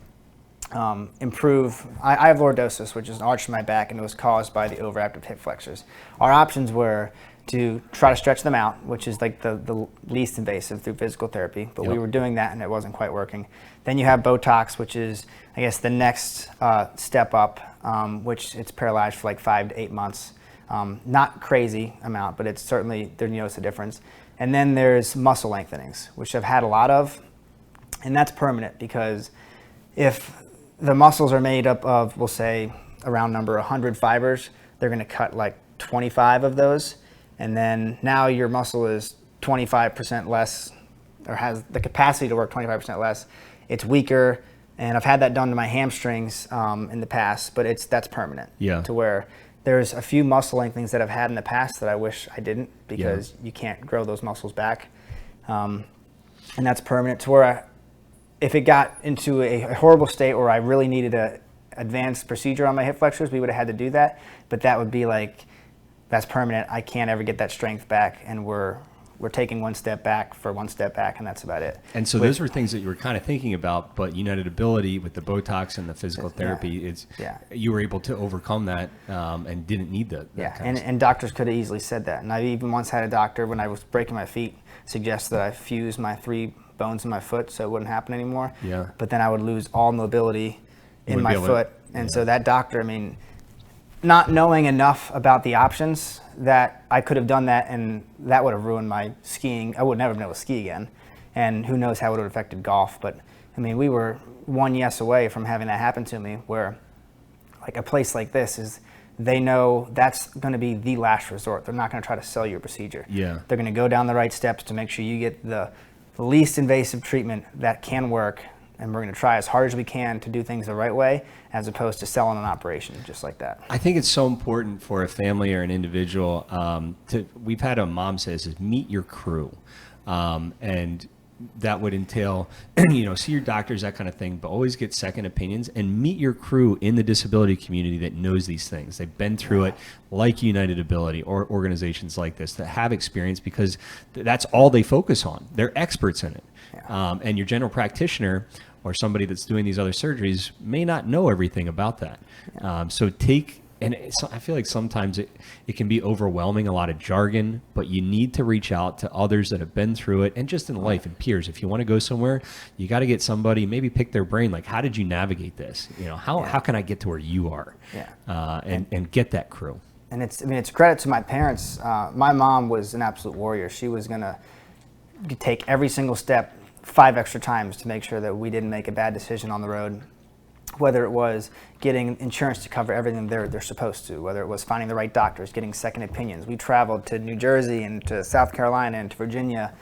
improve, I have lordosis, which is an arch in my back, and it was caused by the overactive hip flexors. Our options were to try to stretch them out, which is like the least invasive through physical therapy, but we were doing that and it wasn't quite working. Then you have Botox, which is, I guess, the next step up, which it's paralyzed for like 5 to 8 months. Not crazy amount, but it's certainly, you notice a difference. And then there's muscle lengthenings, which I've had a lot of, and that's permanent, because if the muscles are made up of, we'll say, a round number, 100 fibers, they're going to cut like 25 of those. And then now your muscle is 25% less, or has the capacity to work 25% less. It's weaker, and I've had that done to my hamstrings in the past, but that's permanent. Yeah. To where there's a few muscle lengthenings that I've had in the past that I wish I didn't, because you can't grow those muscles back. And that's permanent, to where if it got into a horrible state where I really needed a advanced procedure on my hip flexors, we would have had to do that. But that would be like, that's permanent. I can't ever get that strength back, and we're taking one step back, and that's about it. And so those were things that you were kind of thinking about, but United Ability with the Botox and the physical therapy, you were able to overcome that and didn't need that. And doctors could have easily said that. And I even once had a doctor, when I was breaking my feet, suggest that I fuse my 3 bones in my foot so it wouldn't happen anymore. Yeah. But then I would lose all mobility in my foot. And so that doctor, I mean, not knowing enough about the options, that I could have done that, and that would have ruined my skiing. I would never have been able to ski again. And who knows how it would have affected golf. But I mean, we were 1 yes away from having that happen to me, where like a place like this is, they know that's going to be the last resort. They're not going to try to sell you a procedure. Yeah. They're going to go down the right steps to make sure you get the least invasive treatment that can work and we're going to try as hard as we can to do things the right way, as opposed to selling an operation just like that. I think it's so important for a family or an individual we've had a mom say this, is meet your crew. And that would entail, see your doctors, that kind of thing, but always get second opinions and meet your crew in the disability community that knows these things. They've been through it, like United Ability or organizations like this that have experience, because that's all they focus on. They're experts in it. Yeah. And your general practitioner or somebody that's doing these other surgeries may not know everything about that. Yeah. I feel like sometimes it can be overwhelming, a lot of jargon, but you need to reach out to others that have been through it, and just in life and peers. If you want to go somewhere, you got to get somebody, maybe pick their brain, like, how did you navigate this? How can I get to where you are? Yeah. And get that crew. And it's credit to my parents. My mom was an absolute warrior. She was going to take every single step 5 extra times to make sure that we didn't make a bad decision on the road. Whether it was getting insurance to cover everything they're supposed to, whether it was finding the right doctors, getting second opinions. We traveled to New Jersey and to South Carolina and to Virginia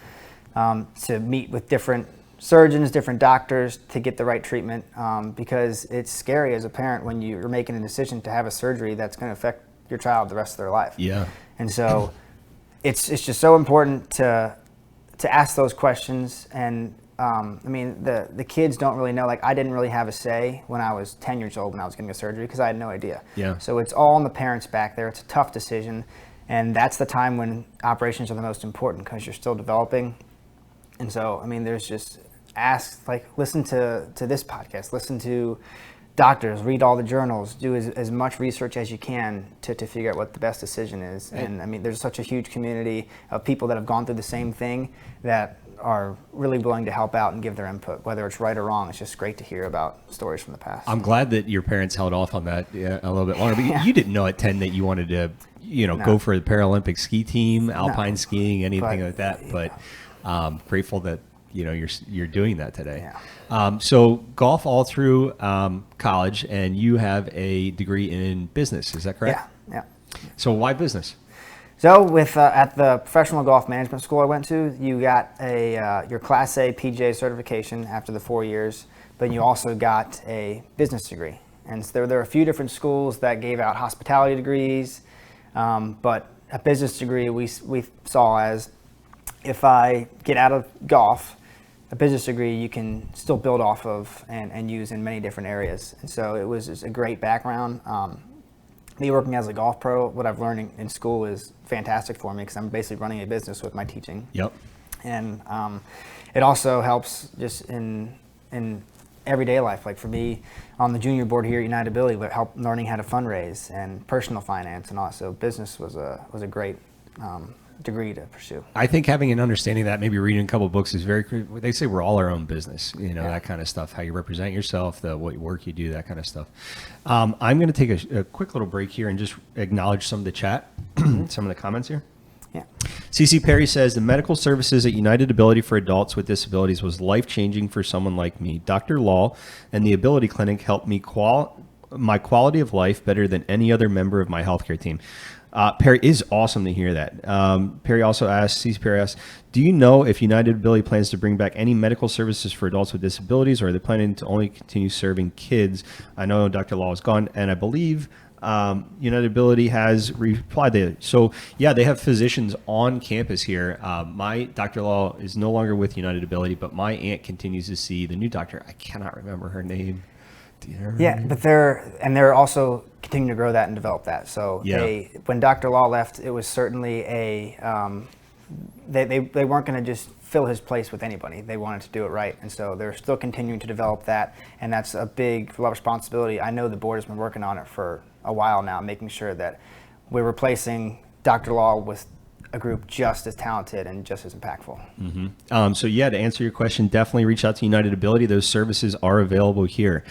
to meet with different surgeons, different doctors to get the right treatment, because it's scary as a parent when you're making a decision to have a surgery that's going to affect your child the rest of their life. Yeah. And so it's just so important to ask those questions. And the kids don't really know. Like, I didn't really have a say when I was 10 years old when I was getting a surgery, because I had no idea. Yeah. So it's all on the parents back there. It's a tough decision, and that's the time when operations are the most important, because you're still developing. And so, there's just listen to this podcast, listen to doctors, read all the journals, do as much research as you can to figure out what the best decision is. And there's such a huge community of people that have gone through the same thing that are really willing to help out and give their input, whether it's right or wrong. It's just great to hear about stories from the past. I'm glad that your parents held off on that a little bit longer. But you didn't know at 10 that you wanted to, go for the Paralympic ski team, alpine skiing, anything like that. But grateful that you're doing that today. Yeah. So golf all through college, and you have a degree in business. Is that correct? Yeah. So why business? So at the professional golf management school I went to, you got your Class A PGA certification after the 4 years, but you also got a business degree. And so there are a few different schools that gave out hospitality degrees, but a business degree we saw as, if I get out of golf, a business degree you can still build off of and use in many different areas. And so it was just a great background. Me working as a golf pro, what I've learned in school is fantastic for me, because I'm basically running a business with my teaching. Yep. And it also helps just in everyday life. Like for me, on the junior board here at United Ability, it helped learning how to fundraise and personal finance, and also business was a great degree to pursue. I think having an understanding of that, maybe reading a couple of books, is very. They say we're all our own business, that kind of stuff. How you represent yourself, what work you do, that kind of stuff. I'm going to take a quick little break here and just acknowledge some of the chat, some of the comments here. Yeah. CC Perry says the medical services at United Ability for adults with disabilities was life-changing for someone like me. Dr. Law and the Ability Clinic helped me my quality of life better than any other member of my healthcare team. Perry, is awesome to hear that. Perry also asks, do you know if United Ability plans to bring back any medical services for adults with disabilities, or are they planning to only continue serving kids? I know Dr. Law is gone, and I believe United Ability has replied to it. So, yeah, they have physicians on campus here. My Dr. Law is no longer with United Ability, but my aunt continues to see the new doctor. I cannot remember her name. Yeah, but they're also continuing to grow that and develop that. So when Dr. Law left, it was certainly they weren't going to just fill his place with anybody. They wanted to do it right, and so they're still continuing to develop that, and that's a big responsibility. I know the board has been working on it for a while now, making sure that we're replacing Dr. Law with a group just as talented and just as impactful. Mm-hmm. So to answer your question, definitely reach out to United Ability. Those services are available here.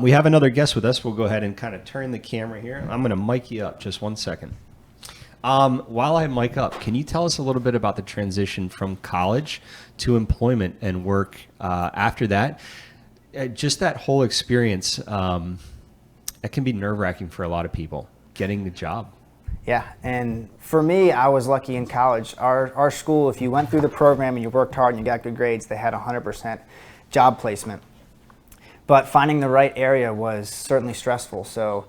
We have another guest with us. We'll go ahead and kind of turn the camera here. I'm going to mic you up just 1 second. While I mic up, can you tell us a little bit about the transition from college to employment and work after that? Just that whole experience, it can be nerve-wracking for a lot of people, getting the job. Yeah, and for me, I was lucky in college. Our school, if you went through the program and you worked hard and you got good grades, they had 100% job placement. but finding the right area was certainly stressful. So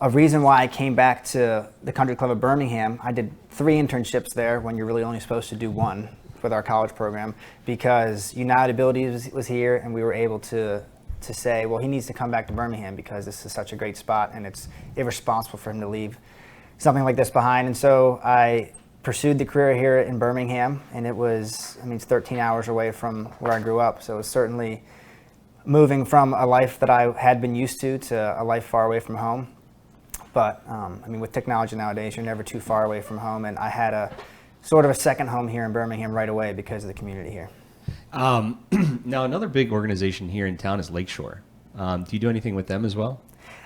a reason why I came back to the Country Club of Birmingham, I did 3 internships there when you're really only supposed to do 1 with our college program, because United Abilities was here, and we were able to say, well, he needs to come back to Birmingham because this is such a great spot, and it's irresponsible for him to leave something like this behind. And so I pursued the career here in Birmingham, and it was, it's 13 hours away from where I grew up. So it was certainly moving from a life that I had been used to a life far away from home. But with technology nowadays, you're never too far away from home, and I had a sort of a second home here in Birmingham right away because of the community here. Now, another big organization here in town is Lakeshore. Do you do anything with them as well?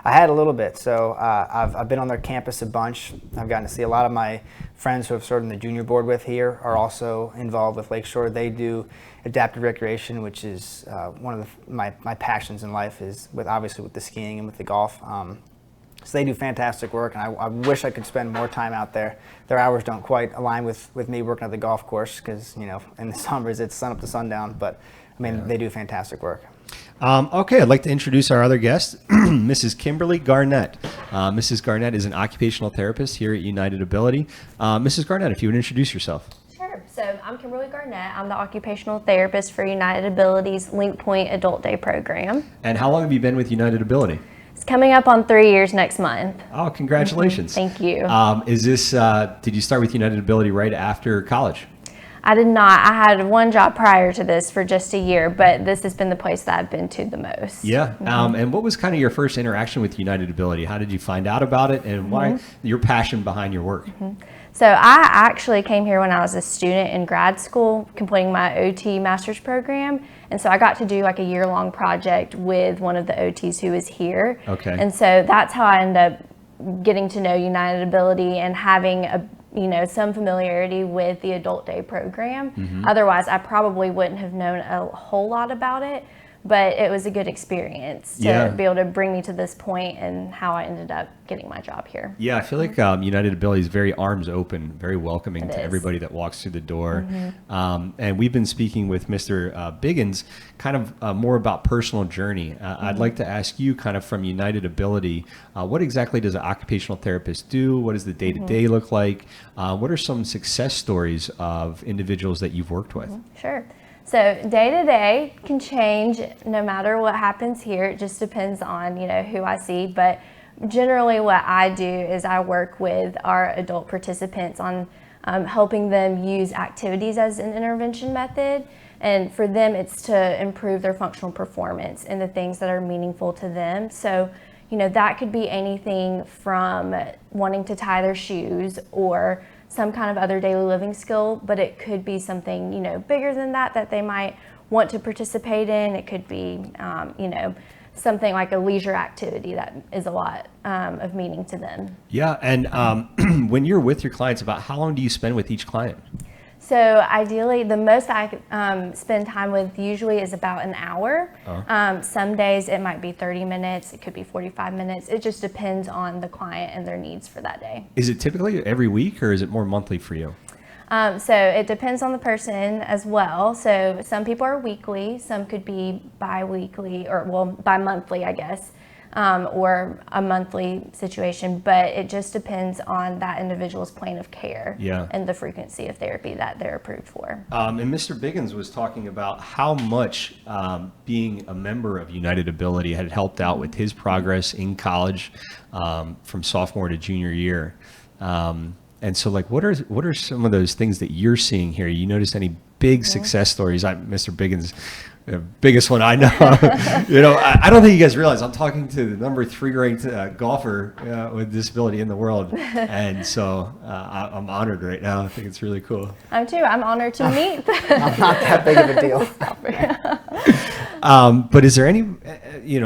I had a little bit. So I've been on their campus a bunch. I've gotten to see a lot of my friends who I've served on the junior board with here are also involved with Lakeshore. They do adaptive recreation, which is one of my passions in life, is obviously with the skiing and with the golf. So they do fantastic work, and I wish I could spend more time out there. Their hours don't quite align with me working at the golf course because, in the summers it's sun up to sundown, but they do fantastic work. Okay, I'd like to introduce our other guest, Mrs. Kimberly Garnett. Mrs. Garnett is an occupational therapist here at United Ability. Mrs. Garnett, if you would introduce yourself. Sure. So I'm Kimberly Garnett. I'm the occupational therapist for United Ability's Link Point Adult Day program. And how long have you been with United Ability? It's coming up on 3 years next month. Oh, congratulations. Thank you. Did you start with United Ability right after college? I did not. I had one job prior to this for just a year, but this has been the place that I've been to the most. Yeah. And what was kind of your first interaction with United Ability? How did you find out about it, and why your passion behind your work? So I actually came here when I was a student in grad school, completing my OT master's program. And so I got to do like a year-long project with one of the OTs who was here. Okay. And so that's how I ended up getting to know United Ability and having some familiarity with the Adult Day program. Otherwise, I probably wouldn't have known a whole lot about it. But it was a good experience to be able to bring me to this point and how I ended up getting my job here. Yeah, I feel like United Ability is very arms open, very welcoming to everybody that walks through the door. And we've been speaking with Mr. Biggins kind of more about personal journey. I'd like to ask you kind of from United Ability, what exactly does an occupational therapist do? What does the day-to-day look like? What are some success stories of individuals that you've worked with? Sure. So day to day can change no matter what happens here. It just depends on, who I see. But generally what I do is I work with our adult participants on helping them use activities as an intervention method. And for them, it's to improve their functional performance and the things that are meaningful to them. So, that could be anything from wanting to tie their shoes or some kind of other daily living skill, but it could be something, bigger than that they might want to participate in. It could be, something like a leisure activity that is a lot of meaning to them. Yeah, and when you're with your clients, about how long do you spend with each client? So ideally, the most I spend time with usually is about an hour. Some days it might be 30 minutes, it could be 45 minutes. It just depends on the client and their needs for that day. Is it typically every week, or is it more monthly for you? So it depends on the person as well. So some people are weekly, some could be bi-weekly, or bi-monthly, I guess. Or a monthly situation, but it just depends on that individual's plan of care and the frequency of therapy that they're approved for. And Mr. Biggins was talking about how much being a member of United Ability had helped out with his progress in college from sophomore to junior year. And so, what are some of those things that you're seeing here? You notice any big success stories? Mr. Biggins, the biggest one I know. I don't think you guys realize I'm talking to the number 3 ranked golfer with disability in the world, and so I'm honored right now. I think it's really cool. I'm too. I'm honored to meet. I'm not that big of a deal. But is there any,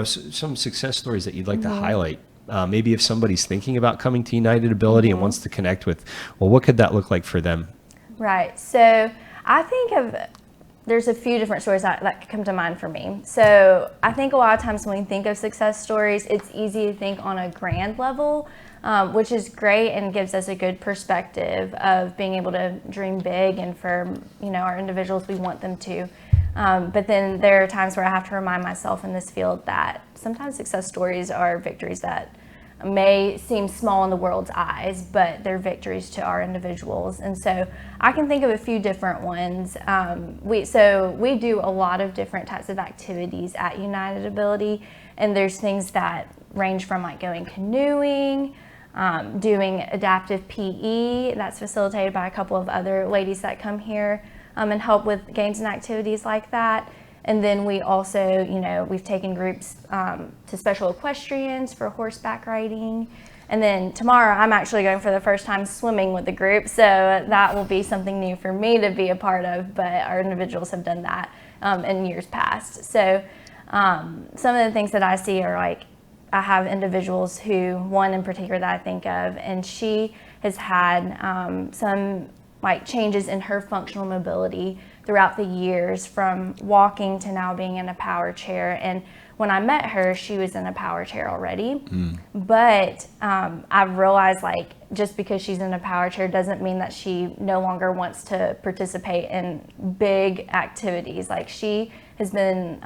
some success stories that you'd like to highlight? Maybe if somebody's thinking about coming to United Ability and wants to connect with, what could that look like for them? Right. So I think there's a few different stories that come to mind for me. So I think a lot of times when we think of success stories, it's easy to think on a grand level, which is great and gives us a good perspective of being able to dream big. And for, our individuals, we want them to But then there are times where I have to remind myself in this field that sometimes success stories are victories that may seem small in the world's eyes, but they're victories to our individuals. And so I can think of a few different ones. We do a lot of different types of activities at United Ability, and there's things that range from like going canoeing, doing adaptive PE that's facilitated by a couple of other ladies that come here and help with games and activities like that. And then we also, we've taken groups to special equestrians for horseback riding. And then tomorrow I'm actually going for the first time swimming with the group. So that will be something new for me to be a part of, but our individuals have done that in years past. So some of the things that I see are like, I have individuals who, one in particular that I think of, and she has had some like changes in her functional mobility throughout the years, from walking to now being in a power chair. And when I met her, she was in a power chair already. But I've realized, like, just because she's in a power chair doesn't mean that she no longer wants to participate in big activities. Like, she has been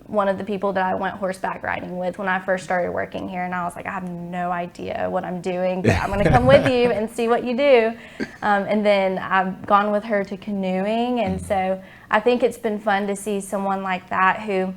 one of the people that I went horseback riding with when I first started working here. And I was like, I have no idea what I'm doing, but I'm going to come with you and see what you do. And then I've gone with her to canoeing. And so I think it's been fun to see someone like that who,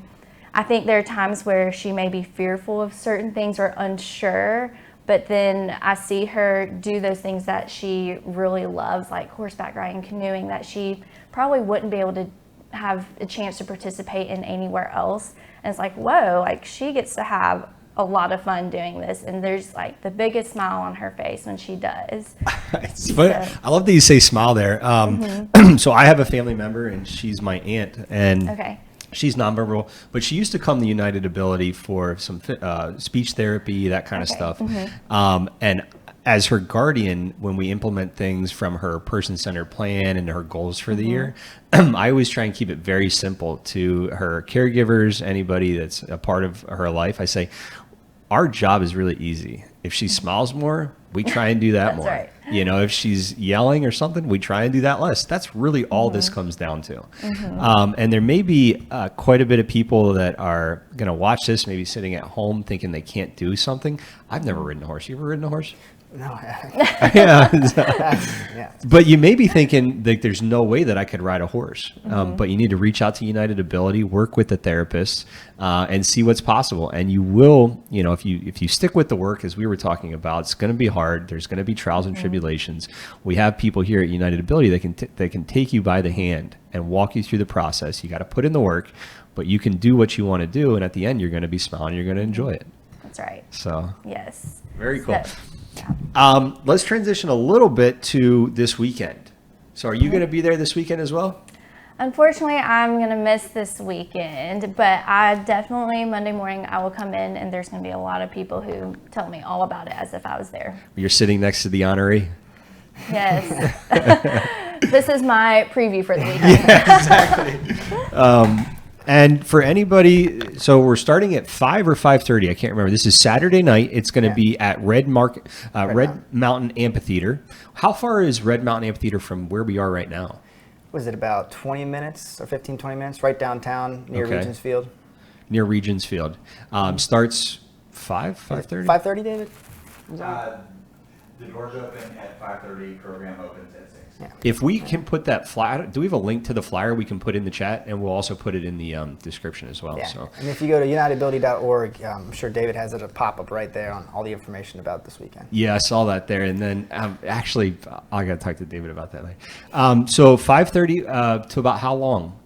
I think there are times where she may be fearful of certain things or unsure, but then I see her do those things that she really loves, like horseback riding, canoeing, that she probably wouldn't be able to have a chance to participate in anywhere else. And it's like, whoa, like she gets to have a lot of fun doing this, and there's like the biggest smile on her face when she does. I love that you say smile there. So I have a family member, and she's my aunt, and she's nonverbal, but she used to come to United Ability for some speech therapy, that kind of stuff. And as her guardian, when we implement things from her person-centered plan and her goals for the year, I always try and keep it very simple to her caregivers, anybody that's a part of her life. I say, our job is really easy. If she smiles more, we try and do that more. Right. If she's yelling or something, we try and do that less. That's really all this comes down to. And there may be quite a bit of people that are going to watch this, maybe sitting at home thinking they can't do something. I've never ridden a horse. You ever ridden a horse? No, I haven't. Yeah. But you may be thinking that there's no way that I could ride a horse. But you need to reach out to United Ability, work with the therapist, and see what's possible. And you will, if you stick with the work, as we were talking about, it's going to be hard. There's going to be trials and tribulations. We have people here at United Ability that can take you by the hand and walk you through the process. You got to put in the work, but you can do what you want to do. And at the end, you're going to be smiling. You're going to enjoy it. That's right. So yes. Very cool. Let's transition a little bit to this weekend. So are you going to be there this weekend as well? Unfortunately, I'm going to miss this weekend, but I definitely, Monday morning, I will come in, and there's going to be a lot of people who tell me all about it as if I was there. You're sitting next to the honoree? Yes. This is my preview for the weekend. Yeah, exactly. And for anybody, so we're starting at 5 or 5:30. I can't remember. This is Saturday night. It's going to be at Red Mountain Amphitheater. How far is Red Mountain Amphitheater from where we are right now? Was it about 20 minutes or 15, 20 minutes? Right downtown near Regents Field. Near Regents Field. Starts 5:30? 5:30, David? The doors open at 5:30. Program opens at 6. Yeah. If we can put that flyer, do we have a link to the flyer we can put in the chat, and we'll also put it in the description as well. Yeah. So. And if you go to unitedability.org, I'm sure David has a pop-up right there on all the information about this weekend. Yeah, I saw that there, and then actually, I got to talk to David about that later. So 5:30 to about how long?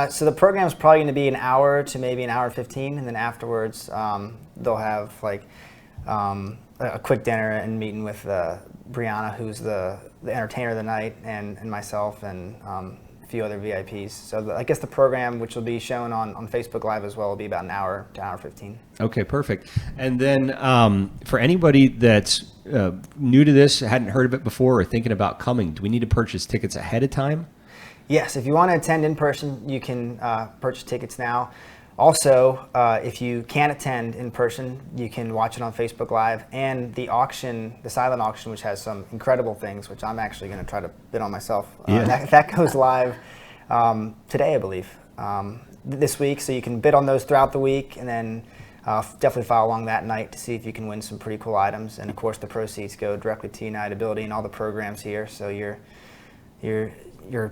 So the program is probably going to be an hour to maybe an hour 15, and then afterwards they'll have like a quick dinner and meeting with Brianna, who's the entertainer of the night, and myself and a few other VIPs. So I guess the program, which will be shown on Facebook Live as well, will be about an hour to an hour 15. Okay, perfect. And then for anybody that's new to this, hadn't heard of it before, or thinking about coming, do we need to purchase tickets ahead of time? Yes, if you want to attend in person, you can purchase tickets now. Also, if you can't attend in person, you can watch it on Facebook Live, and the auction, the silent auction, which has some incredible things, which I'm actually going to try to bid on myself. That goes live today, I believe. this week, so you can bid on those throughout the week, and then definitely follow along that night to see if you can win some pretty cool items. And of course, the proceeds go directly to United Ability and all the programs here. So you're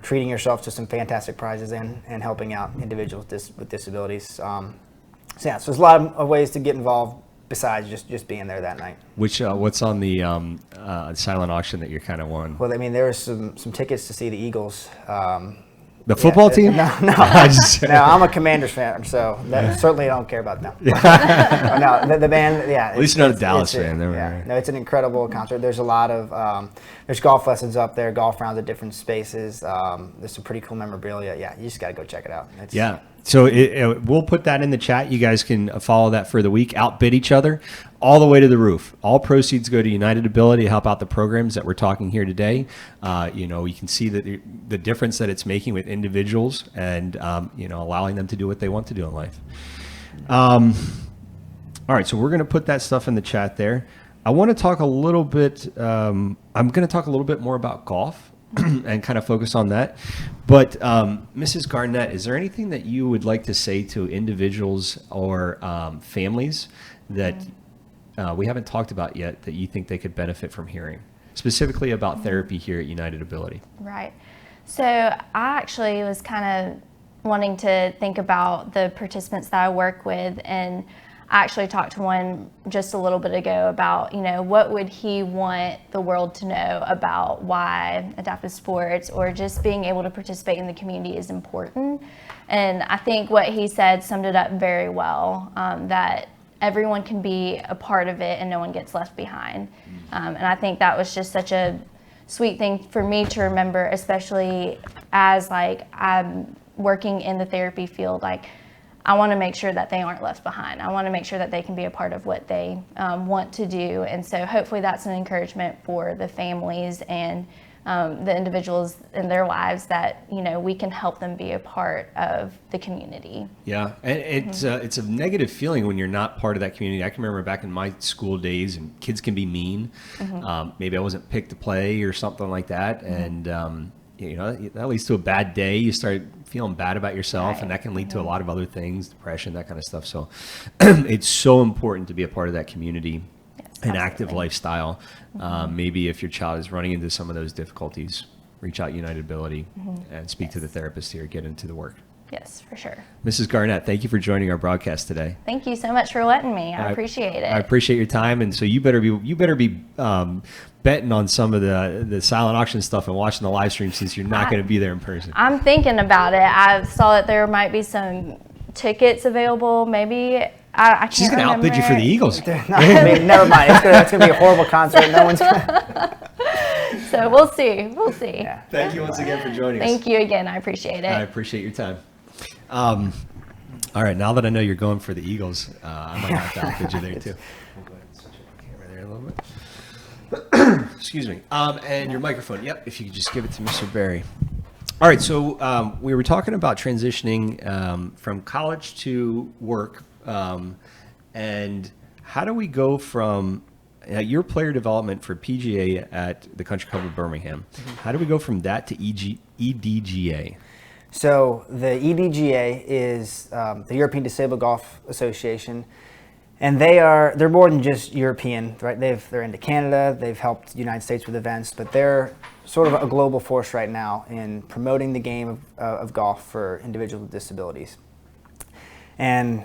treating yourself to some fantastic prizes and helping out individuals with disabilities. So there's a lot of ways to get involved besides just being there that night. What's on the silent auction that you're kind of won? Well, I mean, there were some tickets to see the Eagles. The football team? No, I'm a Commanders fan, so certainly I don't care about them. No, the band, yeah. At least you're not a Dallas fan. No, it's an incredible concert. There's a lot of, there's golf lessons up there, golf rounds at different spaces. There's some pretty cool memorabilia. Yeah, you just got to go check it out. So we'll put that in the chat. You guys can follow that for the week. Outbid each other all the way to the roof. All proceeds go to United Ability to help out the programs that we're talking here today. You can see that the difference that it's making with individuals and, allowing them to do what they want to do in life. All right, so we're going to put that stuff in the chat there. I want to talk a little bit, I'm going to talk a little bit more about golf. And kind of focus on that. But Mrs. Garnett, is there anything that you would like to say to individuals or families that we haven't talked about yet that you think they could benefit from hearing, specifically about therapy here at United Ability? Right. So I actually was kind of wanting to think about the participants that I work with, and I actually talked to one just a little bit ago about, what would he want the world to know about why adaptive sports or just being able to participate in the community is important. And I think what he said summed it up very well, that everyone can be a part of it and no one gets left behind. And I think that was just such a sweet thing for me to remember, especially as I'm working in the therapy field. I want to make sure that they aren't left behind. I want to make sure that they can be a part of what they want to do. And so hopefully that's an encouragement for the families and the individuals in their lives that, we can help them be a part of the community. Yeah, and it's a negative feeling when you're not part of that community. I can remember back in my school days, and kids can be mean. Maybe I wasn't picked to play or something like that. And, that leads to a bad day. You start feeling bad about yourself, right. And that can lead to a lot of other things, depression, that kind of stuff. So it's so important to be a part of that community, an active lifestyle. Maybe if your child is running into some of those difficulties, reach out United Ability and speak to the therapist here, get into the work. Yes, for sure. Mrs. Garnett, thank you for joining our broadcast today. Thank you so much for letting me. I appreciate it. I appreciate your time, and so you better be betting on some of the silent auction stuff and watching the live stream since you're not going to be there in person. I'm thinking about it. I saw that there might be some tickets available. Maybe I can't. She's going to outbid you for the Eagles. No, never mind. It's going to be a horrible concert. No one's. So we'll see. Yeah. Thank you once again for joining us. Thank you again. I appreciate it. I appreciate your time. All right, now that I know you're going for the Eagles, I might have to outbid you there too. We'll go ahead and switch the camera there a little bit. Excuse me. And your microphone. Yep, if you could just give it to Mr. Barry. All right, so we were talking about transitioning from college to work, and how do we go from your player development for PGA at the Country Club of Birmingham? How do we go from that to EDGA? So the EDGA is the European Disabled Golf Association, and they're more than just European, right? They're into Canada. They've helped the United States with events, but they're sort of a global force right now in promoting the game of golf for individuals with disabilities. And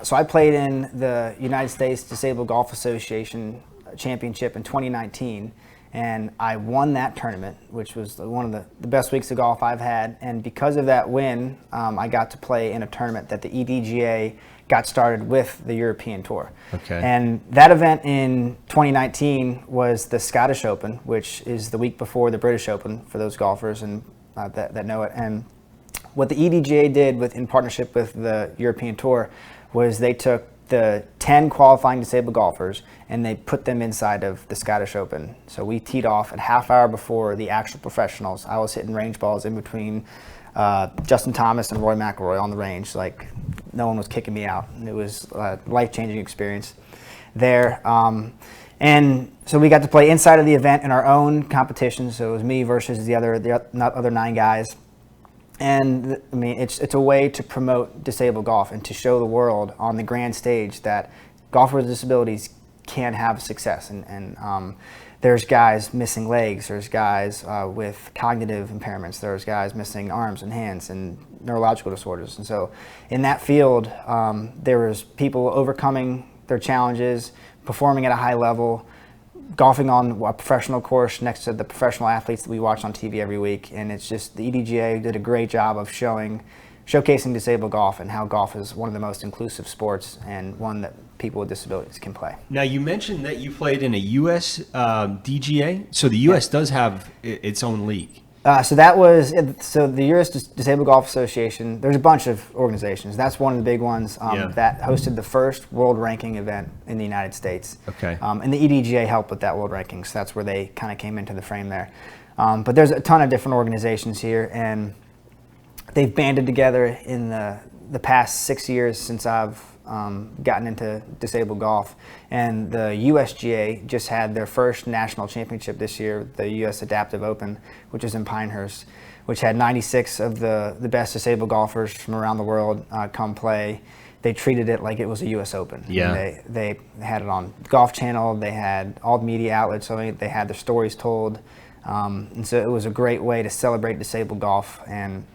so I played in the United States Disabled Golf Association Championship in 2019. And I won that tournament, which was one of the best weeks of golf I've had. And because of that win, I got to play in a tournament that the EDGA got started with the European Tour. Okay. And that event in 2019 was the Scottish Open, which is the week before the British Open for those golfers and that know it. And what the EDGA did in partnership with the European Tour was they took the 10 qualifying disabled golfers and they put them inside of the Scottish Open. So we teed off a half hour before the actual professionals. I was hitting range balls in between Justin Thomas and Roy McIlroy on the range. Like, no one was kicking me out. And it was a life-changing experience there. And so we got to play inside of the event in our own competition. So it was me versus the other 9 guys. And I mean, it's a way to promote disabled golf and to show the world on the grand stage that golfers with disabilities can have success. And there's guys missing legs, there's guys with cognitive impairments, there's guys missing arms and hands and neurological disorders. And so in that field, there was people overcoming their challenges, performing at a high level, golfing on a professional course next to the professional athletes that we watch on TV every week. And it's just, the EDGA did a great job of showcasing disabled golf and how golf is one of the most inclusive sports and one that people with disabilities can play. Now, you mentioned that you played in a U.S. DGA, so the U.S. does have its own league. So the U.S. Disabled Golf Association, there's a bunch of organizations. That's one of the big ones that hosted the first world ranking event in the United States. Okay. And the EDGA helped with that world ranking, so that's where they kind of came into the frame there. But there's a ton of different organizations here, and they've banded together in the past 6 years since I've gotten into disabled golf. And the USGA just had their first national championship this year, the US Adaptive Open, which is in Pinehurst, which had 96 of the best disabled golfers from around the world come play. They treated it like it was a US Open. Yeah. And they had it on Golf Channel, they had all the media outlets, so they had their stories told. And so it was a great way to celebrate disabled golf. And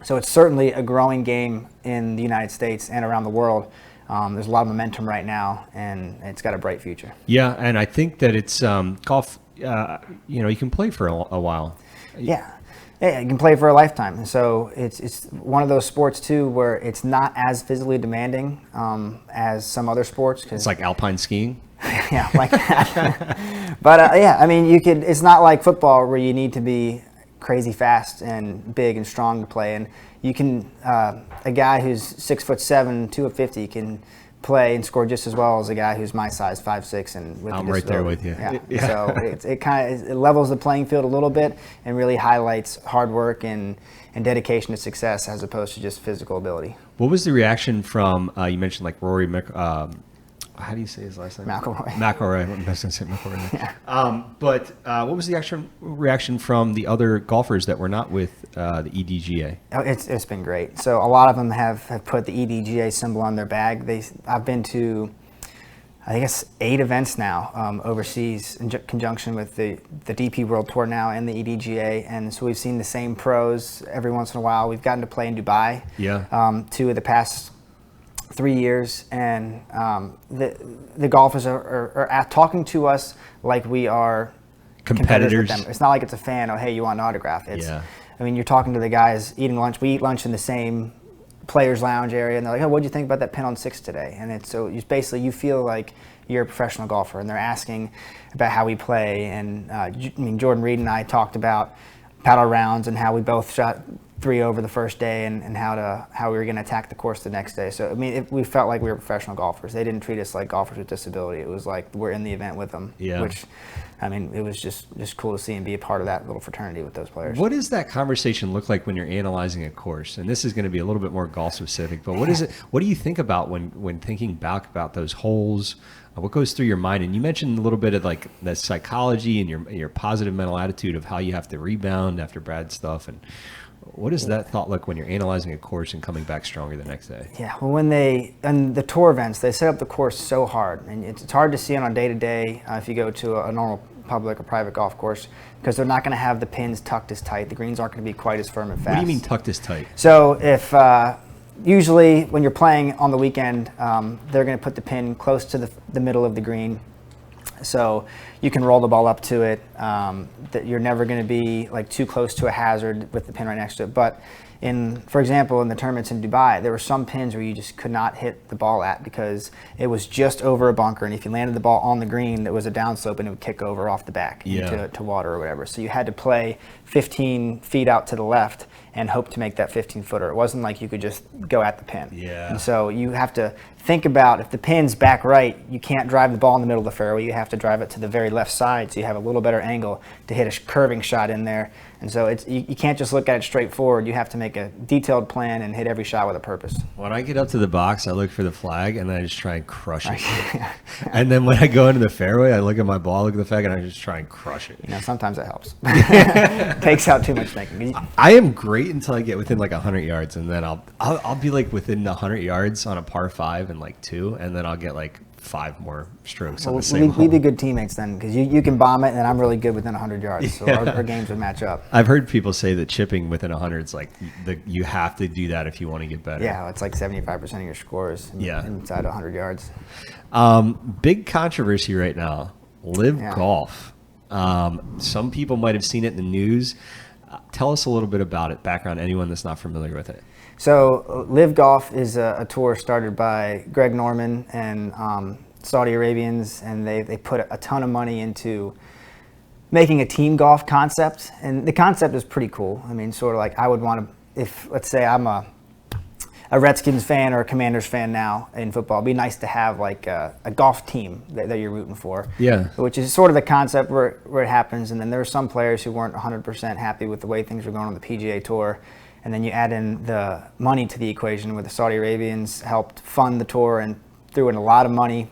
so it's certainly a growing game in the United States and around the world. There's a lot of momentum right now, and it's got a bright future. Yeah, and I think that it's golf. You can play for a while. Yeah, you can play for a lifetime. And so it's one of those sports too where it's not as physically demanding as some other sports. It's like alpine skiing. Yeah, like that. But I mean, it's not like football where you need to be crazy fast and big and strong to play. And you can, a guy who's 6'7", 250 can play and score just as well as a guy who's my size, 5'6", and with I'm a right there with disability. you. Yeah. So it levels the playing field a little bit and really highlights hard work and dedication to success as opposed to just physical ability. What was the reaction from, you mentioned like Rory, how do you say his last name? McIlroy. I'm going to say McIlroy. Yeah. But what was the actual reaction from the other golfers that were not with the EDGA? Oh, it's been great. So a lot of them have put the EDGA symbol on their bag. I've been to, I guess, 8 events now overseas in conjunction with the DP World Tour now and the EDGA. And so we've seen the same pros every once in a while. We've gotten to play in Dubai 2 of the past 3 years, and the golfers are talking to us like we are competitors with them. It's not like it's a fan, hey, you want an autograph. I mean, you're talking to the guys eating lunch. We eat lunch in the same players lounge area, and they're like, oh, what'd you think about that pin on 6 today? And it's so you feel like you're a professional golfer, and they're asking about how we play. And I mean, Jordan Reed and I talked about paddle rounds and how we both shot 3 over the first day and how we were going to attack the course the next day. So I mean, we felt like we were professional golfers. They didn't treat us like golfers with disability. It was like we're in the event with them. Yeah. Which, I mean, it was just cool to see and be a part of that little fraternity with those players. What does that conversation look like when you're analyzing a course? And this is going to be a little bit more golf specific, but what is it? What do you think about when thinking back about those holes? What goes through your mind? And you mentioned a little bit of like the psychology and your positive mental attitude of how you have to rebound after bad stuff. And what does that thought look when you're analyzing a course and coming back stronger the next day? Yeah, well, and the tour events, they set up the course so hard, and it's hard to see on a day-to-day if you go to a normal public or private golf course, because they're not going to have the pins tucked as tight. The greens aren't going to be quite as firm and fast. What do you mean tucked as tight? So if usually when you're playing on the weekend, they're going to put the pin close to the middle of the green, so you can roll the ball up to it. That you're never going to be like too close to a hazard with the pin right next to it. But for example, in the tournaments in Dubai, there were some pins where you just could not hit the ball at because it was just over a bunker, and if you landed the ball on the green, there was a downslope and it would kick over off the back into water or whatever. So you had to play 15 feet out to the left and hope to make that 15-footer. It wasn't like you could just go at the pin. Yeah. And so you have to think about if the pin's back right, you can't drive the ball in the middle of the fairway. You have to drive it to the very left side, so you have a little better angle to hit a curving shot in there. And so you can't just look at it straight forward. You have to make a detailed plan and hit every shot with a purpose. When I get up to the box, I look for the flag, and then I just try and crush it. And then when I go into the fairway, I look at my ball, look at the flag, and I just try and crush it. You know, sometimes that helps. Takes out too much thinking. I am great until I get within like 100 yards, and then I'll be like within 100 yards on a par 5 and like 2, and then I'll get like 5 more strokes on the same hole. We'd be good teammates then, because you can bomb it, and I'm really good within 100 yards, so our games would match up. I've heard people say that chipping within 100 is like you have to do that if you want to get better. Yeah, it's like 75% of your scores inside 100 yards. Big controversy right now, LIV Yeah. Golf. Some people might have seen it in the news. Tell us a little bit about it, background, anyone that's not familiar with it. So LIV Golf is a tour started by Greg Norman and Saudi Arabians, and they put a ton of money into making a team golf concept. And the concept is pretty cool. I mean, sort of like I would want to, if let's say I'm a Redskins fan or a Commanders fan now in football, it'd be nice to have like a golf team that you're rooting for. Yeah. Which is sort of the concept where it happens. And then there were some players who weren't 100% happy with the way things were going on the PGA Tour. And then you add in the money to the equation, where the Saudi Arabians helped fund the tour and threw in a lot of money.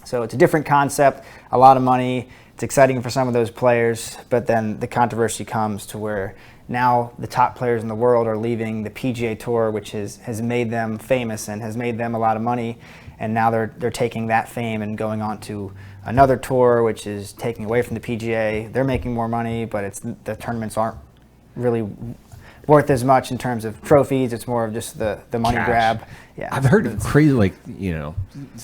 So it's a different concept, a lot of money. It's exciting for some of those players, but then the controversy comes to where now the top players in the world are leaving the PGA Tour, which has made them famous and has made them a lot of money. And now they're taking that fame and going on to another tour, which is taking away from the PGA. They're making more money, but the tournaments aren't really worth as much in terms of trophies. It's more of just the money Cash. grab. Yeah, I've heard crazy, like,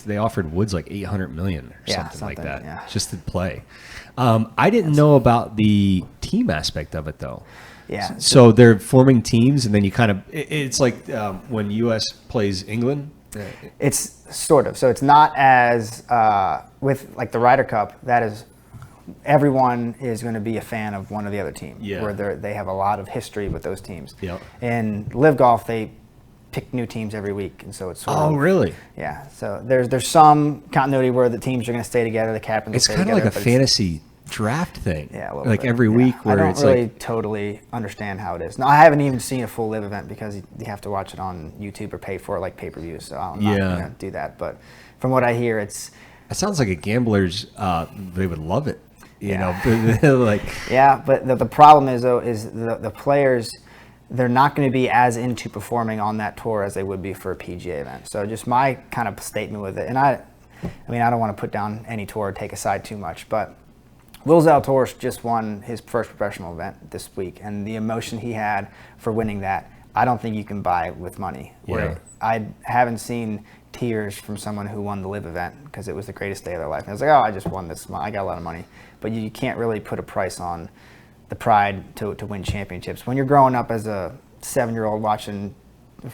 they offered Woods like 800 million or Yeah, something like something, that yeah. just to play. I didn't know about the team aspect of it though. Yeah. So they're forming teams, and then you kind of, it's like when U.S. plays England. It's sort of. So it's not as with like the Ryder Cup. That is, everyone is going to be a fan of one of the other team. Yeah. Where they have a lot of history with those teams. Yep. In LIV Golf, they pick new teams every week, and so it's sort Oh, of, really? Yeah. So there's some continuity where the teams are going to stay together. The captains. It's will stay kind of like a together, but it's- fantasy draft thing. Yeah, a little like bit. every Yeah. week where it's I don't really like, totally understand how it is. No, I haven't even seen a full LIV event because you have to watch it on YouTube or pay for it like pay-per-view. So I'm not going to do that. But from what I hear, it sounds like a gambler's, they would love it. You know, like, yeah. But the problem is though, is the players, they're not going to be as into performing on that tour as they would be for a PGA event. So just my kind of statement with it, and I mean, I don't want to put down any tour or take a side too much, but Will Zalatoris just won his first professional event this week, and the emotion he had for winning that, I don't think you can buy with money. Yeah. I haven't seen tears from someone who won the LIV event because it was the greatest day of their life. And I was like, oh, I just won this. I got a lot of money. But you can't really put a price on the pride to win championships. When you're growing up as a 7-year-old watching,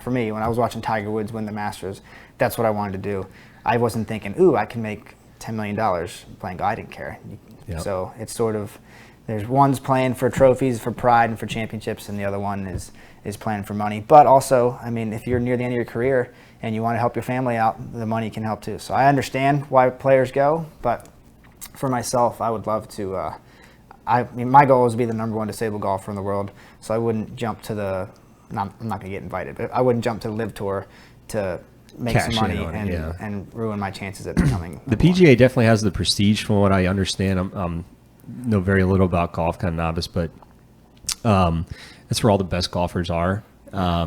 for me, when I was watching Tiger Woods win the Masters, that's what I wanted to do. I wasn't thinking, ooh, I can make $10 million playing golf. I didn't care. Yep. So it's sort of, there's one's playing for trophies, for pride, and for championships, and the other one is playing for money. But also, I mean, if you're near the end of your career and you want to help your family out, the money can help too. So I understand why players go, but for myself, I would love to. I mean, my goal is to be the #1 disabled golfer in the world. So I wouldn't jump to I'm not going to get invited, but I wouldn't jump to the LIV Tour to make Cash some in money on it, yeah. and ruin my chances at becoming the #1. PGA definitely has the prestige from what I understand. I'm know very little about golf, kind of novice, but that's where all the best golfers are.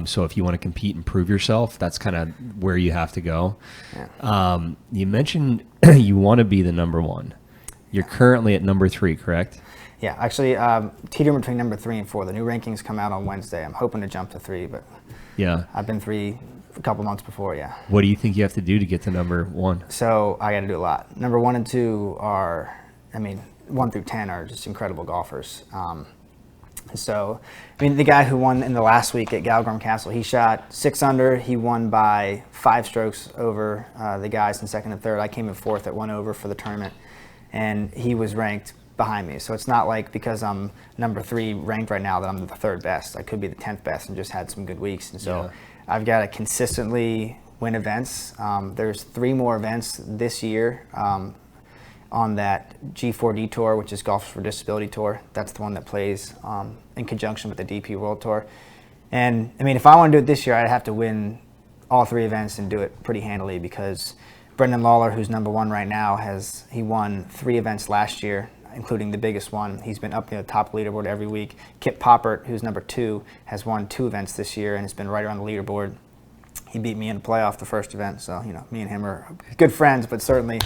So if you want to compete and prove yourself, that's kind of where you have to go. Yeah. You mentioned you want to be the #1. You're currently at #3, correct? Yeah, actually, teetering between #3 and 4. The new rankings come out on Wednesday. I'm hoping to jump to 3, but Yeah. I've been 3 a couple months before, yeah. What do you think you have to do to get to #1? So I got to do a lot. #1 and 2 are, 1 through 10 are just incredible golfers. So, the guy who won in the last week at Galgorm Castle, he shot 6 under. He won by 5 strokes over the guys in second and third. I came in 4th at 1 over for the tournament, and he was ranked behind me. So it's not like because I'm #3 ranked right now that I'm the 3rd best. I could be the 10th best and just had some good weeks. And so I've got to consistently win events. There's 3 more events this year on that G4D Tour, which is Golfers for Disability Tour. That's the one that plays in conjunction with the DP World Tour. And I mean, if I want to do it this year, I'd have to win all 3 events and do it pretty handily, because Brendan Lawler, who's number 1 right now, he won 3 events last year, including the biggest one. He's been up near the top leaderboard every week. Kip Poppert, who's number 2, has won 2 events this year and has been right around the leaderboard. He beat me in the playoff the first event, so me and him are good friends, but certainly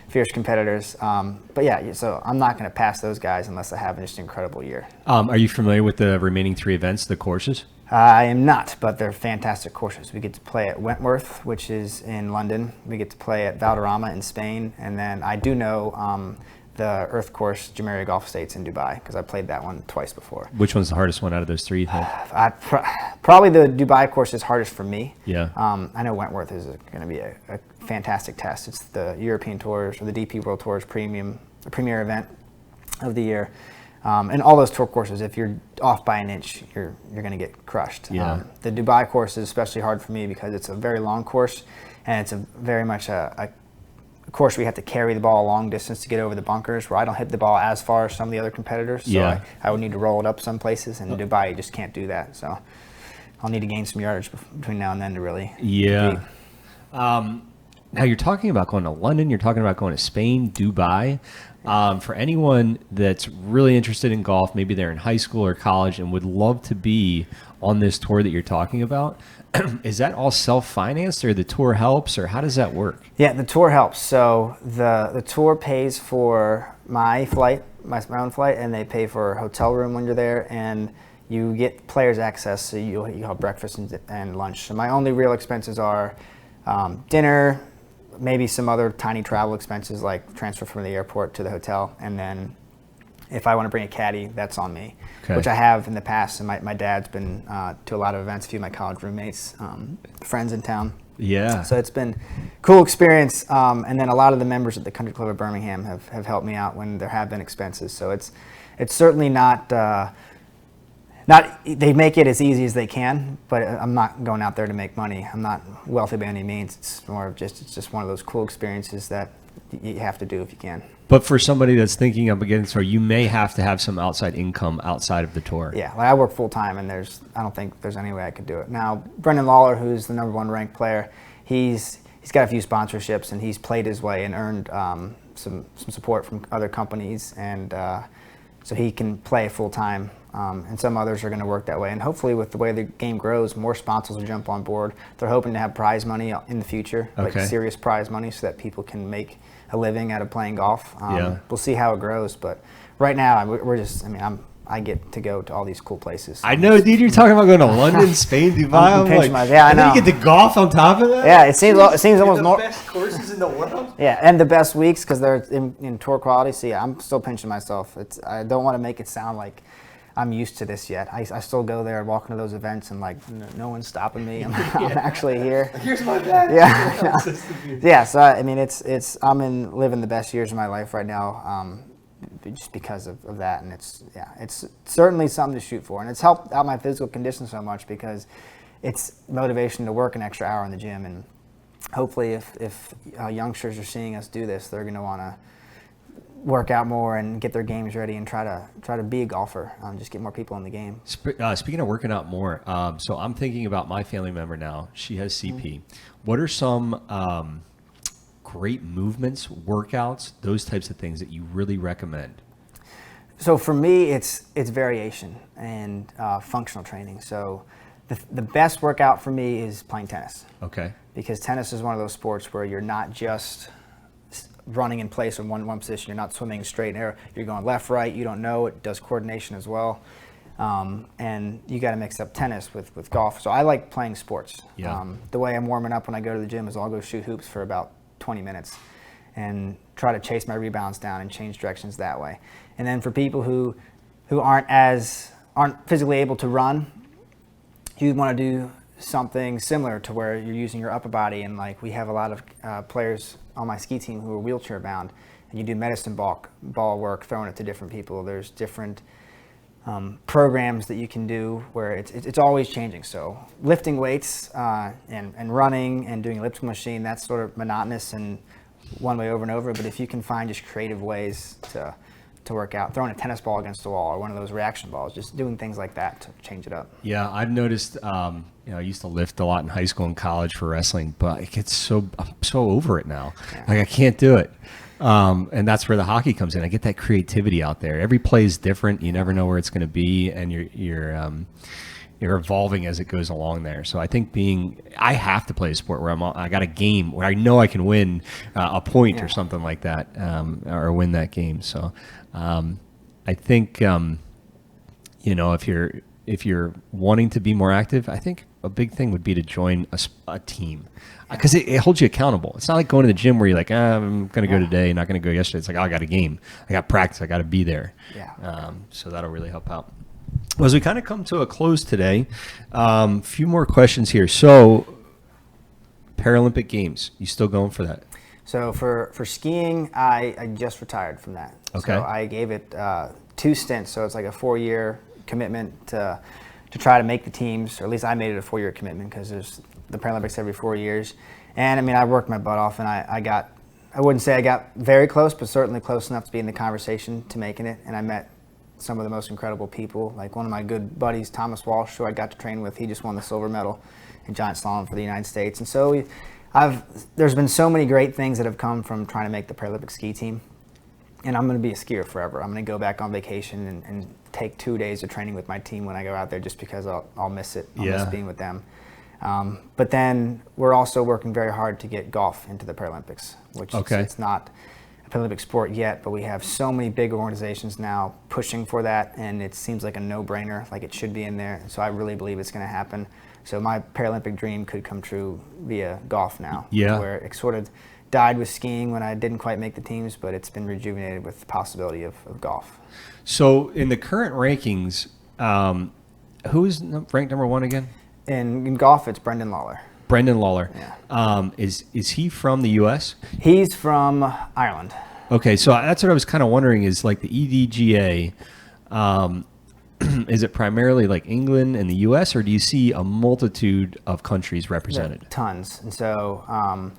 fierce competitors. But yeah, so I'm not going to pass those guys unless I have just an incredible year. Are you familiar with the remaining 3 events, the courses? I am not, but they're fantastic courses. We get to play at Wentworth, which is in London. We get to play at Valderrama in Spain, and then I do know the Earth Course Jumeirah Golf Estates in Dubai, because I played that one twice before. Which one's the hardest one out of those 3, you think? Probably the Dubai course is hardest for me. Yeah. I know Wentworth is going to be a fantastic test. It's the European Tours, or the DP World Tours premier event of the year. And all those tour courses, if you're off by an inch, you're going to get crushed. Yeah. The Dubai course is especially hard for me because it's a very long course, and it's very much a course where you have to carry the ball a long distance to get over the bunkers, where I don't hit the ball as far as some of the other competitors. So Yeah. I would need to roll it up some places, and in Dubai you just can't do that. So I'll need to gain some yardage between now and then to really Yeah. compete. Now you're talking about going to London, you're talking about going to Spain, Dubai. For anyone that's really interested in golf, maybe they're in high school or college and would love to be on this tour that you're talking about, is that all self-financed, or the tour helps, or how does that work? Yeah, the tour helps. So the tour pays for my flight, my own flight, and they pay for a hotel room when you're there, and you get players access, so you have breakfast and lunch. So my only real expenses are dinner, maybe some other tiny travel expenses like transfer from the airport to the hotel, and then if I want to bring a caddy, that's on me, Okay. which I have in the past. And my dad's been to a lot of events, a few of my college roommates, friends in town. Yeah. So it's been a cool experience. And then a lot of the members at the Country Club of Birmingham have helped me out when there have been expenses. So it's certainly not they make it as easy as they can, but I'm not going out there to make money. I'm not wealthy by any means. It's more of it's just one of those cool experiences that you have to do if you can. But for somebody that's thinking of getting started, you may have to have some outside income outside of the tour. Yeah, like I work full time, and I don't think there's any way I could do it. Now, Brendan Lawler, who's the #1 ranked player, he's got a few sponsorships, and he's played his way and earned some support from other companies, and so he can play full time. And some others are going to work that way. And hopefully, with the way the game grows, more sponsors will jump on board. They're hoping to have prize money in the future, like Okay. serious prize money, so that people can make a living out of playing golf. Yeah. We'll see how it grows, but right now I get to go to all these cool places. I know, dude. You're talking about going to London, Spain, Dubai. I'm pinching my- yeah, I and then know. you get to golf on top of that. Yeah, it seems almost The more. best courses in the world. Yeah, and the best weeks because they're in tour quality. So yeah, I'm still pinching myself. I don't want to make it sound like I'm used to this yet. I still go there and walk into those events and like no one's stopping me. I'm actually here. Here's my bag. Yeah, yeah. So I mean, I'm living the best years of my life right now, just because of that, and it's certainly something to shoot for, and it's helped out my physical condition so much because it's motivation to work an extra hour in the gym, and hopefully if youngsters are seeing us do this, they're going to want to work out more and get their games ready and try to be a golfer, just get more people in the game. Speaking of working out more, so I'm thinking about my family member now. She has CP. What are some great movements, workouts, those types of things that you really recommend? So for me, it's variation and functional training. So the best workout for me is playing tennis, Okay. because tennis is one of those sports where you're not just running in place in one position. You're not swimming straight and arrow. You're going left, right. You don't know. It does coordination as well. And you got to mix up tennis with golf. So I like playing sports. Yeah. The way I'm warming up when I go to the gym is I'll go shoot hoops for about 20 minutes and try to chase my rebounds down and change directions that way. And then for people who aren't physically able to run, you want to do something similar to where you're using your upper body, and like we have a lot of players on my ski team who are wheelchair bound, and you do medicine ball work, throwing it to different people. There's different programs that you can do where it's always changing. So lifting weights and running and doing elliptical machine, that's sort of monotonous and one way over and over. But if you can find just creative ways to work out, throwing a tennis ball against the wall or one of those reaction balls, just doing things like that to change it up. Yeah, I've noticed. I used to lift a lot in high school and college for wrestling, but I'm so over it now. Yeah. Like I can't do it. And that's where the hockey comes in. I get that creativity out there. Every play is different. You never know where it's going to be, and you're evolving as it goes along there. So I think I have to play a sport where I got a game where I know I can win a point or something like that, or win that game. So I think if you're wanting to be more active, I think a big thing would be to join a team, because it holds you accountable. It's not like going to the gym where you're like, I'm going to go today, not going to go yesterday. It's like, I got a game, I got practice, I got to be there. Yeah. So that'll really help out. Well, as we kind of come to a close today, a few more questions here. So Paralympic Games, you still going for that? So for skiing, I just retired from that. Okay. So I gave it 2 stints. So it's like a 4-year commitment to try to make the teams, or at least I made it a 4-year commitment, because there's the Paralympics every 4 years. And I mean, I worked my butt off, and I wouldn't say I got very close, but certainly close enough to be in the conversation to making it. And I met some of the most incredible people. Like one of my good buddies, Thomas Walsh, who I got to train with, he just won the silver medal in giant slalom for the United States. And so there's been so many great things that have come from trying to make the Paralympic ski team. And I'm going to be a skier forever. I'm going to go back on vacation and take 2 days of training with my team when I go out there, just because I'll miss it. I'll miss being with them. But then we're also working very hard to get golf into the Paralympics, which it's not a Paralympic sport yet, but we have so many big organizations now pushing for that, and it seems like a no-brainer, like it should be in there. So I really believe it's going to happen. So my Paralympic dream could come true via golf now, where it sort of died with skiing when I didn't quite make the teams, but it's been rejuvenated with the possibility of golf. So in the current rankings, who is ranked number 1 again? In golf, it's Brendan Lawler. Brendan Lawler. Yeah. Is he from the U.S.? He's from Ireland. Okay, so that's what I was kind of wondering, is like the EDGA, is it primarily like England and the U.S., or do you see a multitude of countries represented? Tons. And so, I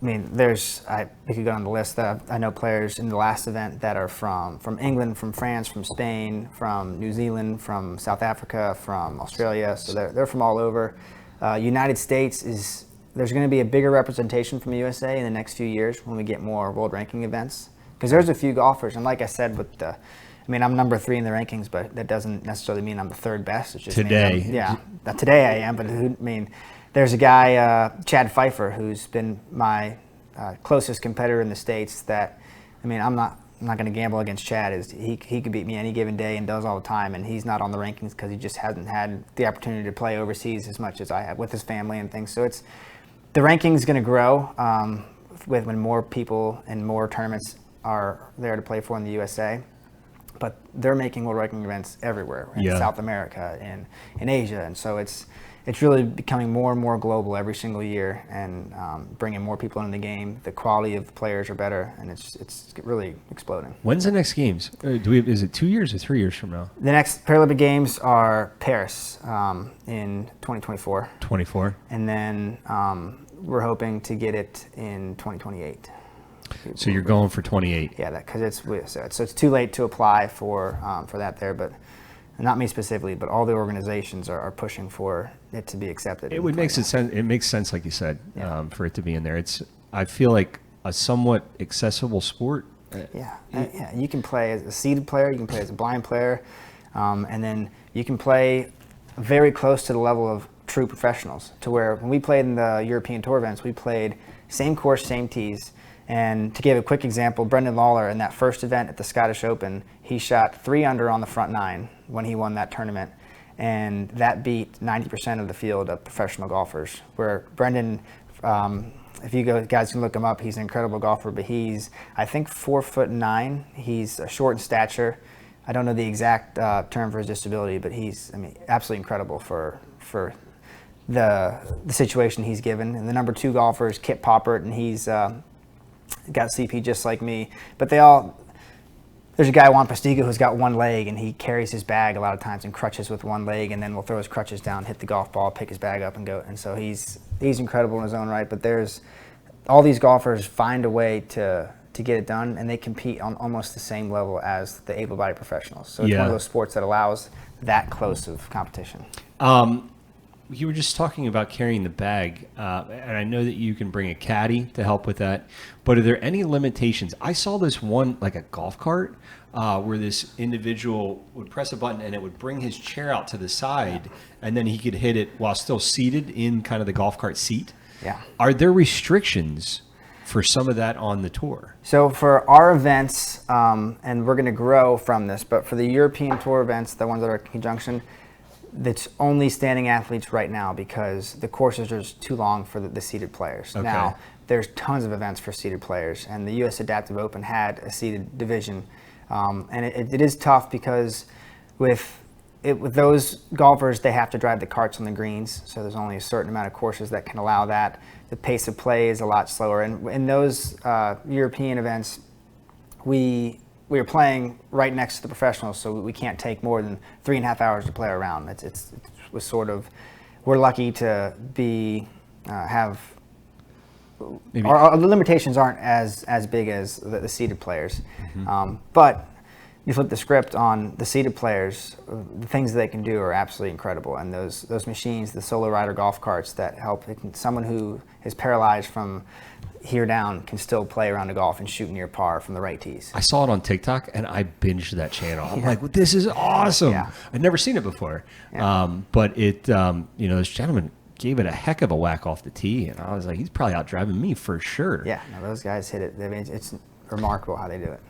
mean, we could go on the list. I know players in the last event that are from England, from France, from Spain, from New Zealand, from South Africa, from Australia. So they're from all over. United States there's going to be a bigger representation from the USA in the next few years when we get more world ranking events. Because there's a few golfers, and like I said, I'm number 3 in the rankings, but that doesn't necessarily mean I'm the 3rd best. It's just today. Today I am, but there's a guy, Chad Pfeiffer, who's been my closest competitor in the States that, I'm not going to gamble against Chad. He could beat me any given day and does all the time, and he's not on the rankings because he just hasn't had the opportunity to play overseas as much as I have with his family and things. So the ranking's going to grow when more people and more tournaments are there to play for in the USA. But they're making world ranking events everywhere, in South America and in Asia, and so it's really becoming more and more global every single year, and bringing more people into the game. The quality of the players are better, and it's really exploding. When's the next games? Is it 2 years or 3 years from now? The next Paralympic Games are Paris in 2024. 24. And then we're hoping to get it in 2028. So you're going for 28. Yeah, because it's too late to apply for that there, but not me specifically, but all the organizations are pushing for it to be accepted. It makes sense, like you said, for it to be in there. I feel like a somewhat accessible sport. Yeah, you can play as a seeded player, you can play as a blind player, and then you can play very close to the level of true professionals. To where when we played in the European Tour events, we played same course, same tees. And to give a quick example, Brendan Lawler in that first event at the Scottish Open, he shot 3 under on the front 9 when he won that tournament. And that beat 90% of the field of professional golfers. Where Brendan, if you guys can look him up, he's an incredible golfer, but he's, I think, 4'9". He's short in stature. I don't know the exact term for his disability, but he's, absolutely incredible for the situation he's given. And the number 2 golfer is Kip Poppert, and he's got CP just like me. But there's a guy, Juan Postigo, who's got one leg, and he carries his bag a lot of times and crutches with one leg, and then will throw his crutches down, hit the golf ball, pick his bag up, and go. And so he's incredible in his own right. But there's all these golfers find a way to get it done, and they compete on almost the same level as the able-bodied professionals. So it's one of those sports that allows that close of competition. You were just talking about carrying the bag, and I know that you can bring a caddy to help with that, but are there any limitations? I saw this one, like a golf cart, where this individual would press a button and it would bring his chair out to the side, and then he could hit it while still seated in kind of the golf cart seat. Yeah. Are there restrictions for some of that on the tour? So for our events, and we're going to grow from this, but for the European Tour events, the ones that are in conjunction, that's only standing athletes right now because the courses are just too long for the seated players. Okay. Now, there's tons of events for seated players, and the U.S. Adaptive Open had a seated division. And it is tough because with those golfers, they have to drive the carts on the greens, so there's only a certain amount of courses that can allow that. The pace of play is a lot slower. And in those European events, we are playing right next to the professionals, so we can't take more than 3.5 hours to play a round. It was sort of, we're lucky to have, our limitations aren't as big as the seated players. Mm-hmm. But you flip the script on the seated players, the things that they can do are absolutely incredible. And those machines, the solo rider golf carts that help, someone who is paralyzed from here down can still play around a golf and shoot near par from the right tees. I saw it on TikTok and I binged that channel. I'm like, well, this is awesome. Yeah. I'd never seen it before. Yeah. But it, this gentleman gave it a heck of a whack off the tee, and I was like, he's probably out driving me for sure. Yeah, no, those guys hit it. I mean, it's remarkable how they do it.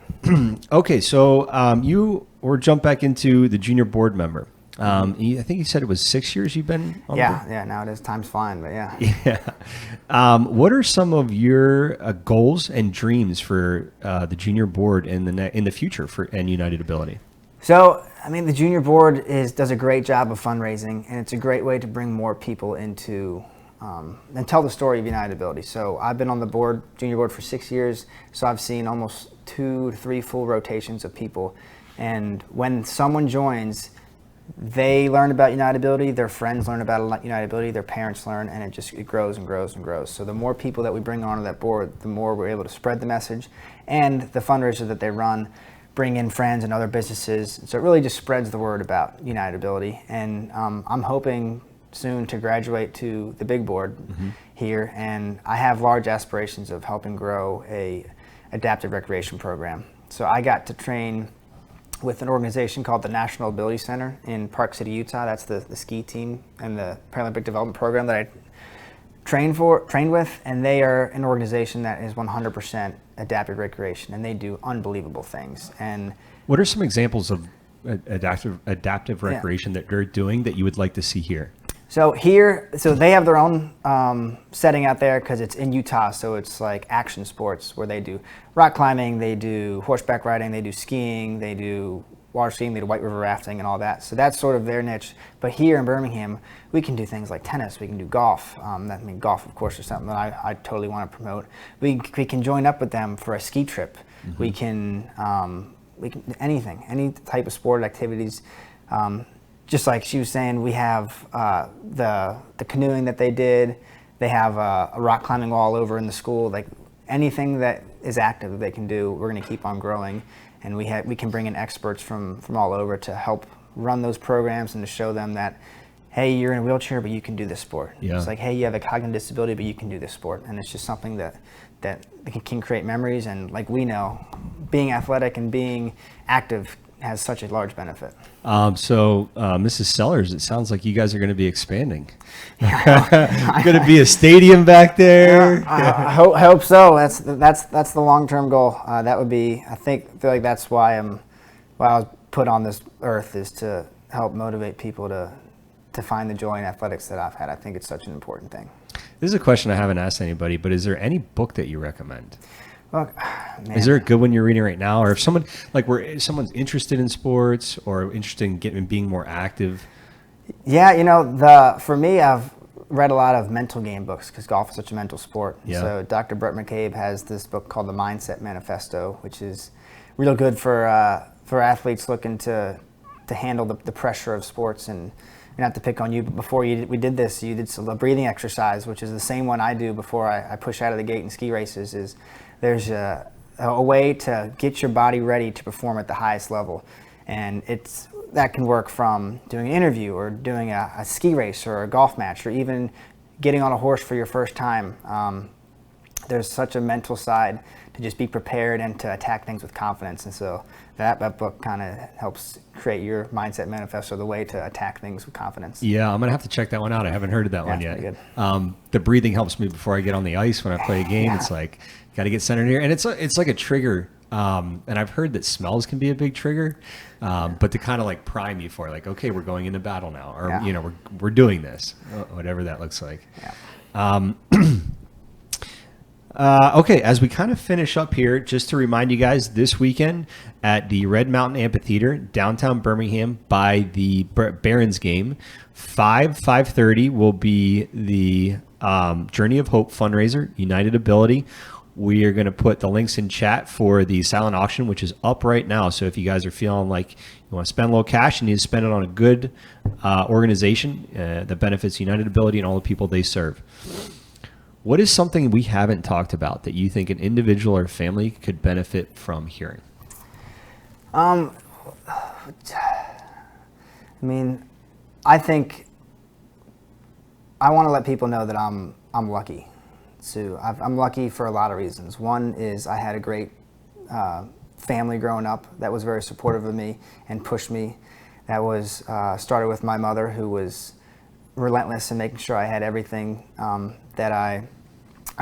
Okay, so you jump back into the junior board member. I think you said it was 6 years you've been on the board? Yeah, now it is. Time's flying, but yeah. Yeah. What are some of your goals and dreams for the junior board in the future and United Ability? So, I mean, the junior board does a great job of fundraising, and it's a great way to bring more people into and tell the story of United Ability. So I've been on the junior board for 6 years, so I've seen almost 2 to 3 full rotations of people. And when someone joins, they learn about United Ability, their friends learn about United Ability, their parents learn, and it grows and grows and grows. So the more people that we bring onto that board, the more we're able to spread the message, and the fundraiser that they run bring in friends and other businesses. So it really just spreads the word about United Ability. And I'm hoping soon to graduate to the big board here, and I have large aspirations of helping grow a adaptive recreation program. So I got to train with an organization called the National Ability Center in Park City, Utah. That's the ski team and the Paralympic Development Program that I trained with, and they are an organization that is 100% adaptive recreation, and they do unbelievable things. And what are some examples of adaptive recreation that they're doing that you would like to see here? So they have their own setting out there because it's in Utah, so it's like action sports where they do rock climbing, they do horseback riding, they do skiing, they do water skiing, they do white river rafting and all that. So that's sort of their niche. But here in Birmingham, we can do things like tennis, we can do golf. Golf, of course, is something that I totally want to promote. We can join up with them for a ski trip. Mm-hmm. We can anything, any type of sport activities. Just like she was saying, we have the canoeing that they did. They have a rock climbing wall over in the school. Like anything that is active that they can do, we're going to keep on growing. And we can bring in experts from all over to help run those programs and to show them that, hey, you're in a wheelchair, but you can do this sport. Yeah. It's like, hey, you have a cognitive disability, but you can do this sport. And it's just something that can create memories. And like we know, being athletic and being active has such a large benefit. So Mrs. Sellers, it sounds like you guys are going to be expanding. Going to be a stadium back there. Yeah, I hope so. That's the long-term goal. That would be. I feel like that's why I was put on this earth, is to help motivate people to find the joy in athletics that I've had. I think it's such an important thing. This is a question I haven't asked anybody, but is there any book that you recommend? Look, is there a good one you're reading right now, or if someone's interested in sports or interested in being more active? Yeah, for me, I've read a lot of mental game books because golf is such a mental sport. Yeah. So Dr. Brett McCabe has this book called The Mindset Manifesto, which is real good for athletes looking to handle the pressure of sports. And not to pick on you, but before we did this, you did a breathing exercise, which is the same one I do before I push out of the gate in ski races. Is there's a way to get your body ready to perform at the highest level, and that can work from doing an interview or doing a ski race or a golf match or even getting on a horse for your first time. There's such a mental side to just be prepared and to attack things with confidence. And so that book kind of helps create your mindset manifesto, the way to attack things with confidence. Yeah, I'm going to have to check that one out. I haven't heard of that one yet. Good. The breathing helps me before I get on the ice when I play a game. Yeah. It's like, got to get centered here. And it's like a trigger. And I've heard that smells can be a big trigger, but to kind of like prime you for like, okay, we're going into battle now, or, we're doing this, whatever that looks like. Yeah. Okay, as we kind of finish up here, just to remind you guys, this weekend at the Red Mountain Amphitheater, downtown Birmingham, by the Barons game, 5:30 will be the Journey of Hope fundraiser, United Ability. We are going to put the links in chat for the silent auction, which is up right now. So if you guys are feeling like you want to spend a little cash and you need to spend it on a good organization that benefits United Ability and all the people they serve. What is something we haven't talked about that you think an individual or family could benefit from hearing? I think I want to let people know that I'm lucky. So I'm lucky for a lot of reasons. One is I had a great family growing up that was very supportive of me and pushed me. That was started with my mother, who was relentless in making sure I had everything that I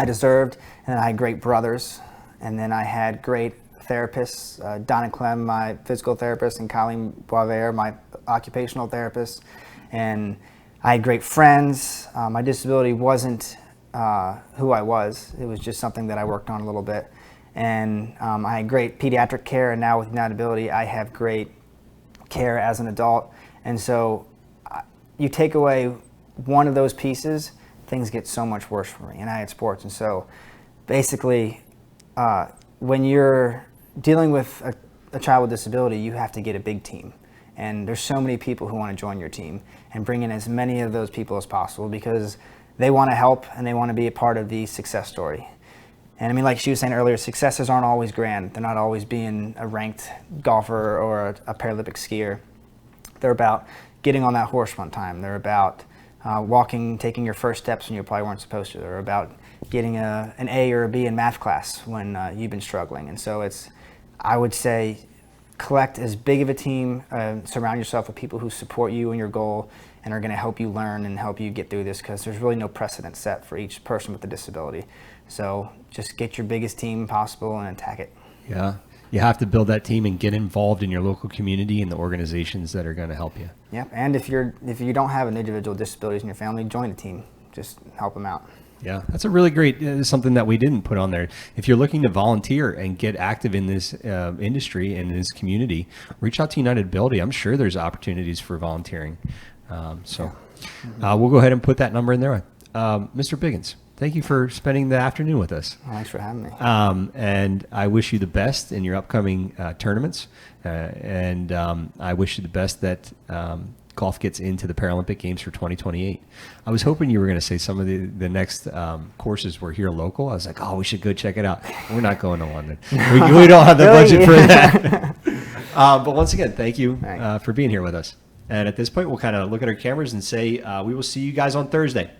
deserved. And then I had great brothers. And then I had great therapists, Donna Clem, my physical therapist, and Colleen Boisvert, my occupational therapist. And I had great friends. My disability wasn't who I was. It was just something that I worked on a little bit. And I had great pediatric care, and now with United Ability, I have great care as an adult. And so you take away one of those pieces, things get so much worse for me. And I had sports. And so basically, when you're dealing with a child with disability, you have to get a big team. And there's so many people who want to join your team, and bring in as many of those people as possible, because they want to help and they want to be a part of the success story. And I mean, like she was saying earlier, successes aren't always grand. They're not always being a ranked golfer or a Paralympic skier. They're about getting on that horse one time. They're about taking your first steps when you probably weren't supposed to. They're about getting an A or a B in math class when you've been struggling. And so I would say, collect as big of a team, surround yourself with people who support you and your goal and are going to help you learn and help you get through this, because there's really no precedent set for each person with a disability. So just get your biggest team possible and attack it. Yeah. You have to build that team and get involved in your local community and the organizations that are going to help you. Yep. And if you don't have an individual disabilities in your family, join a team. Just help them out. Yeah, that's a really great something that we didn't put on there. If you're looking to volunteer and get active in this industry and in this community, reach out to United Ability. I'm sure there's opportunities for volunteering. We'll go ahead and put that number in there. Mr. Biggins, thank you for spending the afternoon with us. Well, thanks for having me. And I wish you the best in your upcoming tournaments. And I wish you the best that golf gets into the Paralympic Games for 2028. I was hoping you were going to say some of the next courses were here local. I was like, oh, we should go check it out. We're not going to London. We don't have the budget for that. But once again, thank you for being here with us. And at this point, we'll kind of look at our cameras and say we will see you guys on Thursday.